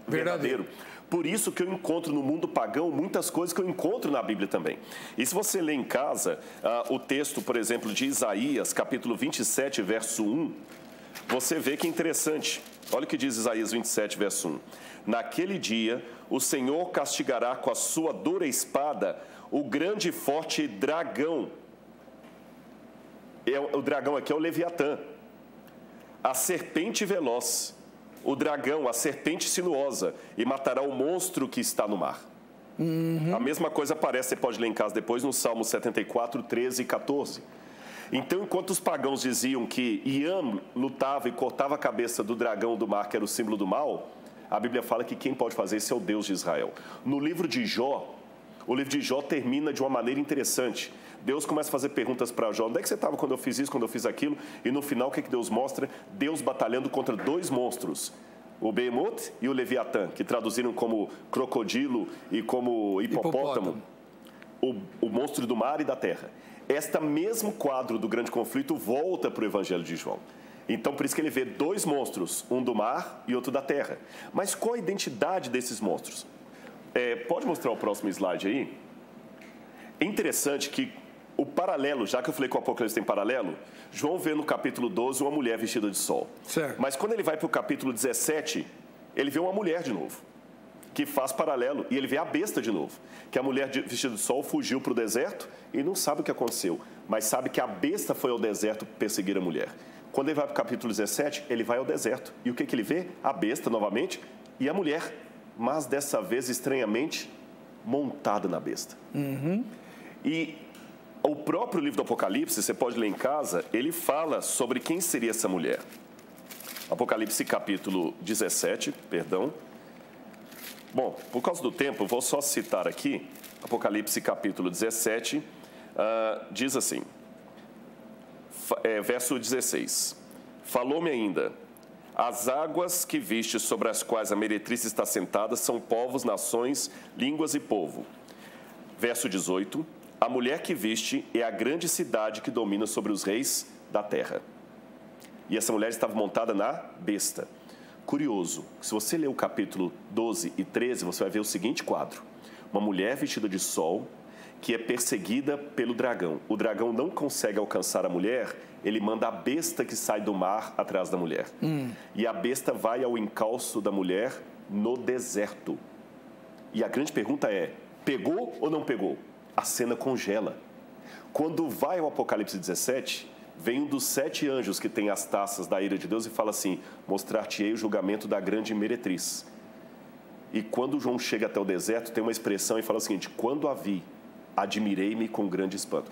verdadeiro. Por isso que eu encontro no mundo pagão muitas coisas que eu encontro na Bíblia também. E se você ler em casa o texto, por exemplo, de Isaías, capítulo 27, verso 1, você vê que é interessante. Olha o que diz Isaías 27, verso 1. Naquele dia, o Senhor castigará com a sua dura espada o grande e forte dragão. O dragão aqui é o Leviatã. A serpente veloz. O dragão, a serpente sinuosa. E matará o monstro que está no mar. A mesma coisa aparece, você pode ler em casa depois, no Salmo 74, 13 e 14. Então, enquanto os pagãos diziam que Iam lutava e cortava a cabeça do dragão do mar, que era o símbolo do mal, a Bíblia fala que quem pode fazer isso é o Deus de Israel. No livro de Jó, o livro de Jó termina de uma maneira interessante. Deus começa a fazer perguntas para Jó. Onde é que você estava quando eu fiz isso, quando eu fiz aquilo? E no final, o que Deus mostra? Deus batalhando contra 2 monstros. O Behemoth e o Leviatã, que traduziram como crocodilo e como hipopótamo. O monstro do mar e da terra. este mesmo quadro do grande conflito volta para o Evangelho de João. Então, por isso que ele vê dois monstros, um do mar e outro da terra. Mas qual a identidade desses monstros? Pode mostrar o próximo slide aí? É interessante que o paralelo, já que eu falei que o Apocalipse tem paralelo, João vê no capítulo 12 uma mulher vestida de sol. Certo. Mas quando ele vai para o capítulo 17, ele vê uma mulher de novo, que faz paralelo, e ele vê a besta de novo, que a mulher vestida de sol fugiu para o deserto e não sabe o que aconteceu, mas sabe que a besta foi ao deserto perseguir a mulher. Quando ele vai para o capítulo 17, ele vai ao deserto. E o que ele vê? A besta novamente e a mulher, mas dessa vez, estranhamente, montada na besta. E o próprio livro do Apocalipse, você pode ler em casa, ele fala sobre quem seria essa mulher. Apocalipse capítulo 17, perdão. Bom, por causa do tempo, eu vou só citar aqui, Apocalipse capítulo 17, diz assim, verso 16. Falou-me ainda, as águas que viste sobre as quais a meretriz está sentada são povos, nações, línguas e povo. Verso 18, a mulher que viste é a grande cidade que domina sobre os reis da terra. E essa mulher estava montada na besta. Curioso, se você ler o capítulo 12 e 13, você vai ver o seguinte quadro. Uma mulher vestida de sol que é perseguida pelo dragão. O dragão não consegue alcançar a mulher, ele manda a besta que sai do mar atrás da mulher. E a besta vai ao encalço da mulher no deserto. E a grande pergunta é, pegou ou não pegou? A cena congela. Quando vai ao Apocalipse 17, vem um dos 7 anjos que tem as taças da ira de Deus e fala assim, mostrar-te-ei o julgamento da grande meretriz. E quando João chega até o deserto, tem uma expressão e fala o seguinte, quando a vi, admirei-me com grande espanto.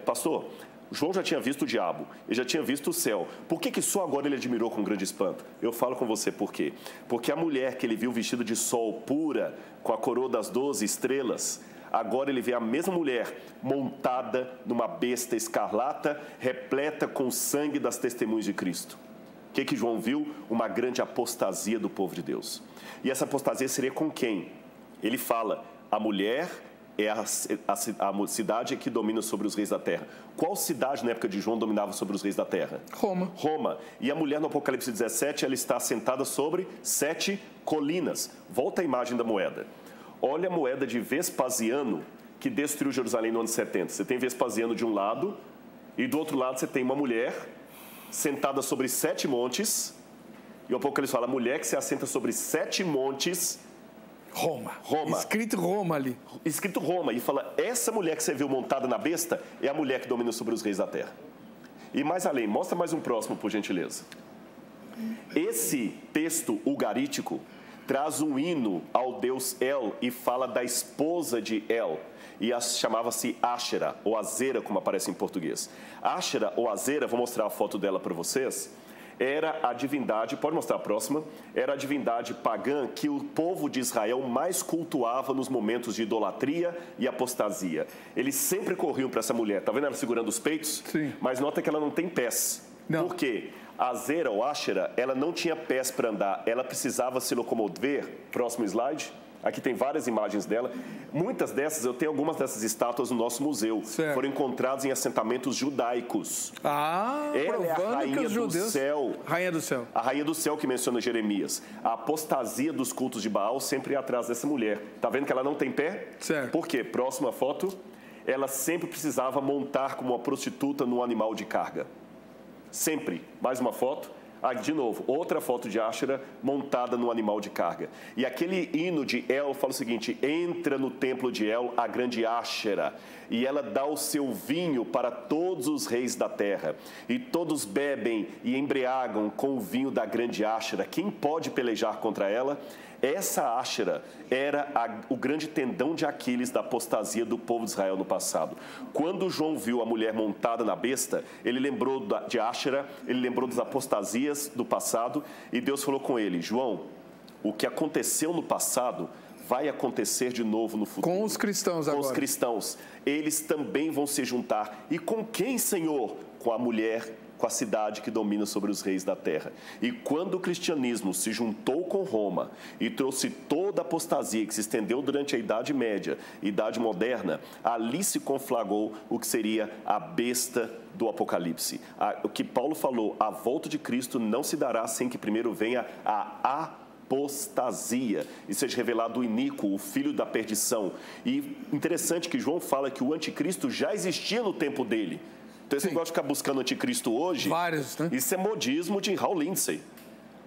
Pastor, João já tinha visto o diabo, ele já tinha visto o céu. Por que só agora ele admirou com grande espanto? Eu falo com você por quê. Porque a mulher que ele viu vestida de sol pura, com a coroa das 12 estrelas, agora ele vê a mesma mulher montada numa besta escarlata, repleta com o sangue das testemunhas de Cristo. O que João viu? Uma grande apostasia do povo de Deus. E essa apostasia seria com quem? Ele fala, a mulher é a cidade que domina sobre os reis da terra. Qual cidade na época de João dominava sobre os reis da terra? Roma. Roma. E a mulher no Apocalipse 17, ela está sentada sobre 7 colinas. Volta a imagem da moeda. Olha a moeda de Vespasiano, que destruiu Jerusalém no ano 70. Você tem Vespasiano de um lado, e do outro lado você tem uma mulher sentada sobre 7 montes. E o Apocalipse fala, a mulher que se assenta sobre 7 montes... Roma. Roma. Escrito Roma ali. Escrito Roma. E fala, essa mulher que você viu montada na besta é a mulher que domina sobre os reis da terra. E mais além, mostra mais um próximo, por gentileza. Esse texto ugarítico traz um hino ao deus El e fala da esposa de El. E chamava-se Áshera, ou Azera, como aparece em português. Áshera, ou Azera, vou mostrar a foto dela para vocês, era a divindade, pode mostrar a próxima, era a divindade pagã que o povo de Israel mais cultuava nos momentos de idolatria e apostasia. Eles sempre corriam para essa mulher, tá vendo ela segurando os peitos? Sim. Mas nota que ela não tem pés. Não. Por quê? A Azera ou Áshera, ela não tinha pés para andar, ela precisava se locomover. Próximo slide. Aqui tem várias imagens dela. Muitas dessas, eu tenho algumas dessas estátuas no nosso museu. Certo. Foram encontradas em assentamentos judaicos. Ela é a rainha que os judeus... do céu. Rainha do céu. A rainha do céu que menciona Jeremias. A apostasia dos cultos de Baal sempre é atrás dessa mulher. Tá vendo que ela não tem pé? Certo. Por quê? Próxima foto. Ela sempre precisava montar como uma prostituta num animal de carga. Sempre. Mais uma foto. De novo, outra foto de Áshera montada no animal de carga. E aquele hino de El fala o seguinte, entra no templo de El a grande Áshera, e ela dá o seu vinho para todos os reis da terra. E todos bebem e embriagam com o vinho da grande Áshera. Quem pode pelejar contra ela? Essa Áshera era o grande tendão de Aquiles da apostasia do povo de Israel no passado. Quando João viu a mulher montada na besta, ele lembrou de Áshera, ele lembrou das apostasias do passado, e Deus falou com ele, João, o que aconteceu no passado vai acontecer de novo no futuro. Com os cristãos agora. Com os cristãos. Eles também vão se juntar. E com quem, Senhor? Com a mulher com a cidade que domina sobre os reis da terra. E quando o cristianismo se juntou com Roma e trouxe toda a apostasia que se estendeu durante a Idade Média, Idade Moderna, ali se conflagrou o que seria a besta do Apocalipse. O que Paulo falou, a volta de Cristo não se dará sem que primeiro venha a apostasia e seja revelado o iníquo, o filho da perdição. E interessante que João fala que o anticristo já existia no tempo dele. Então, esse negócio de ficar buscando o anticristo hoje, vários, né? Isso é modismo de Hal Lindsey.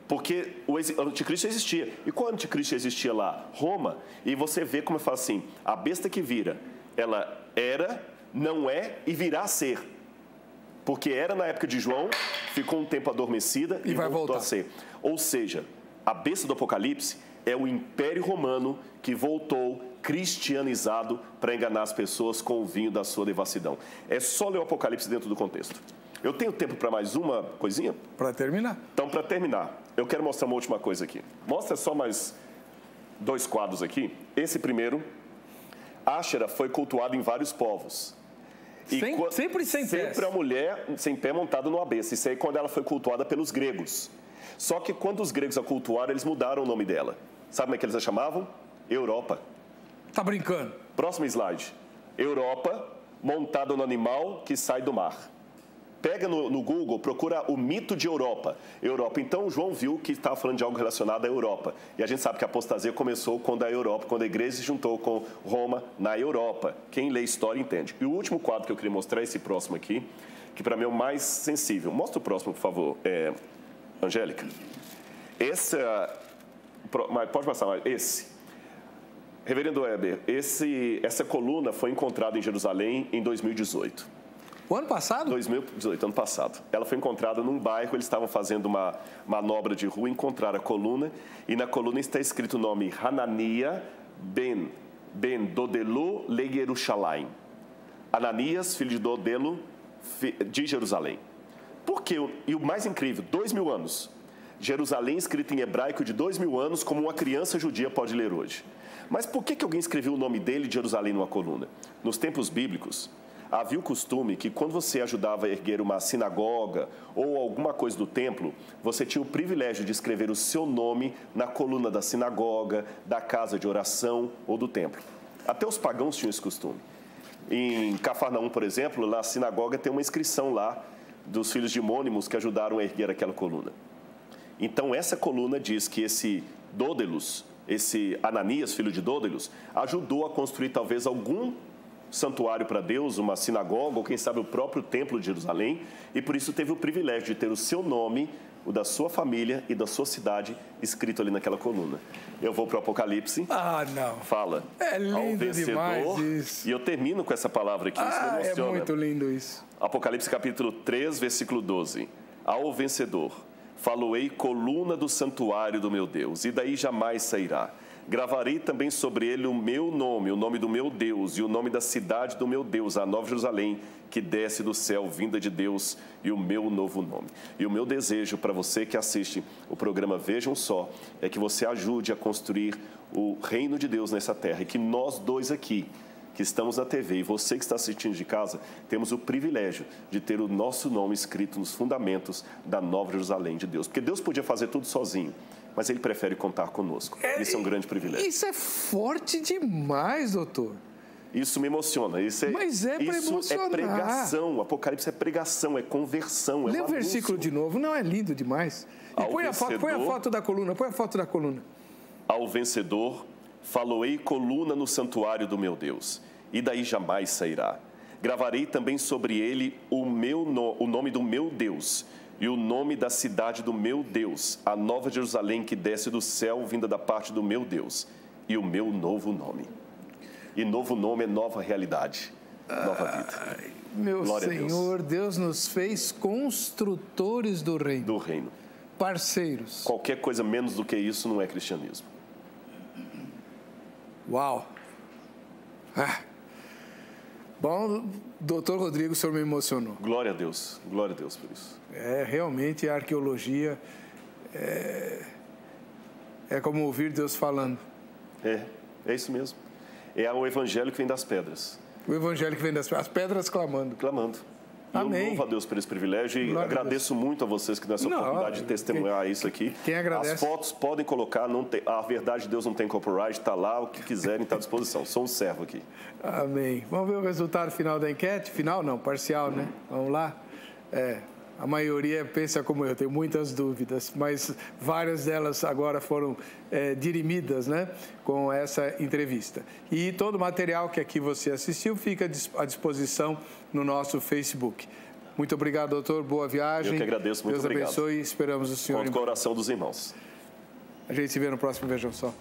Porque o anticristo existia. E qual anticristo existia lá? Roma. E você vê como eu falo assim, a besta que vira, ela era, não é e virá a ser. Porque era na época de João, ficou um tempo adormecida e vai voltou voltar a ser. Ou seja, a besta do Apocalipse é o Império Romano que voltou cristianizado para enganar as pessoas com o vinho da sua devassidão. É só ler o Apocalipse dentro do contexto. Eu tenho tempo para mais uma coisinha? Para terminar. Então, para terminar, eu quero mostrar uma última coisa aqui. Mostra só mais 2 quadros aqui. Esse primeiro, Áshera foi cultuado em vários povos. Sempre sem pés. Sempre a mulher sem pé montada numa besta. Isso aí quando ela foi cultuada pelos gregos. Só que quando os gregos a cultuaram, eles mudaram o nome dela. Sabe como é que eles a chamavam? Europa. Tá brincando? Próximo slide. Europa montada no animal que sai do mar. Pega no Google, procura o mito de Europa. Então, João viu que estava falando de algo relacionado à Europa. E a gente sabe que a apostasia começou quando a igreja se juntou com Roma na Europa. Quem lê história entende. E o último quadro que eu queria mostrar é esse próximo aqui, que para mim é o mais sensível. Mostra o próximo, por favor, Angélica. Pode passar mais. Esse. Reverendo Weber, essa coluna foi encontrada em Jerusalém em 2018. O ano passado? 2018, ano passado. Ela foi encontrada num bairro, eles estavam fazendo uma manobra de rua, encontraram a coluna, e na coluna está escrito o nome Hanania ben Dodelu le Yerushalayim. Ananias, filho de Dodelo, de Jerusalém. Por quê? E o mais incrível, 2000 anos. Jerusalém escrito em hebraico de 2000 anos, como uma criança judia pode ler hoje. Mas por que alguém escreveu o nome dele de Jerusalém numa coluna? Nos tempos bíblicos, havia o costume que quando você ajudava a erguer uma sinagoga ou alguma coisa do templo, você tinha o privilégio de escrever o seu nome na coluna da sinagoga, da casa de oração ou do templo. Até os pagãos tinham esse costume. Em Cafarnaum, por exemplo, na sinagoga tem uma inscrição lá dos filhos de Mônimos que ajudaram a erguer aquela coluna. Então, essa coluna diz que esse Dódelos, esse Ananias, filho de Dódelos, ajudou a construir talvez algum santuário para Deus, uma sinagoga, ou quem sabe o próprio templo de Jerusalém, e por isso teve o privilégio de ter o seu nome, o da sua família e da sua cidade escrito ali naquela coluna. Eu vou para o Apocalipse. Ah, não. Fala. É lindo demais isso. E eu termino com essa palavra aqui, isso me emociona. É muito lindo isso. Apocalipse capítulo 3, versículo 12. Ao vencedor, faloei coluna do santuário do meu Deus, e daí jamais sairá. Gravarei também sobre ele o meu nome, o nome do meu Deus, e o nome da cidade do meu Deus, a Nova Jerusalém, que desce do céu, vinda de Deus, e o meu novo nome. E o meu desejo para você que assiste o programa Vejam Só, é que você ajude a construir o reino de Deus nessa terra, e que nós dois aqui, que estamos na TV, e você que está assistindo de casa, temos o privilégio de ter o nosso nome escrito nos fundamentos da Nova Jerusalém de Deus. Porque Deus podia fazer tudo sozinho, mas Ele prefere contar conosco. Isso é um grande privilégio. Isso é forte demais, doutor. Isso me emociona. Mas é para emocionar. É pregação. Apocalipse é pregação, é conversão. Lê o versículo de novo. Não é lindo demais? E põe a foto da coluna. Põe a foto da coluna. Ao vencedor, faloei coluna no santuário do meu Deus, e daí jamais sairá. Gravarei também sobre ele o nome do meu Deus, e o nome da cidade do meu Deus, a Nova Jerusalém que desce do céu, vinda da parte do meu Deus, e o meu novo nome. E novo nome é nova realidade, nova vida. Meu Glória Senhor, Deus nos fez construtores do reino. Do reino. Parceiros. Qualquer coisa menos do que isso não é cristianismo. Uau! Bom, doutor Rodrigo, o senhor me emocionou. Glória a Deus por isso. Realmente a arqueologia é como ouvir Deus falando. É isso mesmo. É o evangelho que vem das pedras. O evangelho que vem das pedras, as pedras clamando. Clamando. E Amém. eu louvo a Deus por esse privilégio e agradeço muito a vocês que dão essa oportunidade de testemunhar isso aqui. Quem agradece? As fotos podem colocar, a verdade de Deus não tem copyright, está lá, o que quiserem está à disposição. Sou um servo aqui. Amém. Vamos ver o resultado final da enquete? Final não, parcial, né? Vamos lá? A maioria pensa como eu, tenho muitas dúvidas, mas várias delas agora foram dirimidas, né, com essa entrevista. E todo o material que aqui você assistiu fica à disposição no nosso Facebook. Muito obrigado, doutor. Boa viagem. Eu que agradeço. Muito obrigado. Deus abençoe. Esperamos o senhor. Conto com a oração dos irmãos. A gente se vê no próximo Vejam Só.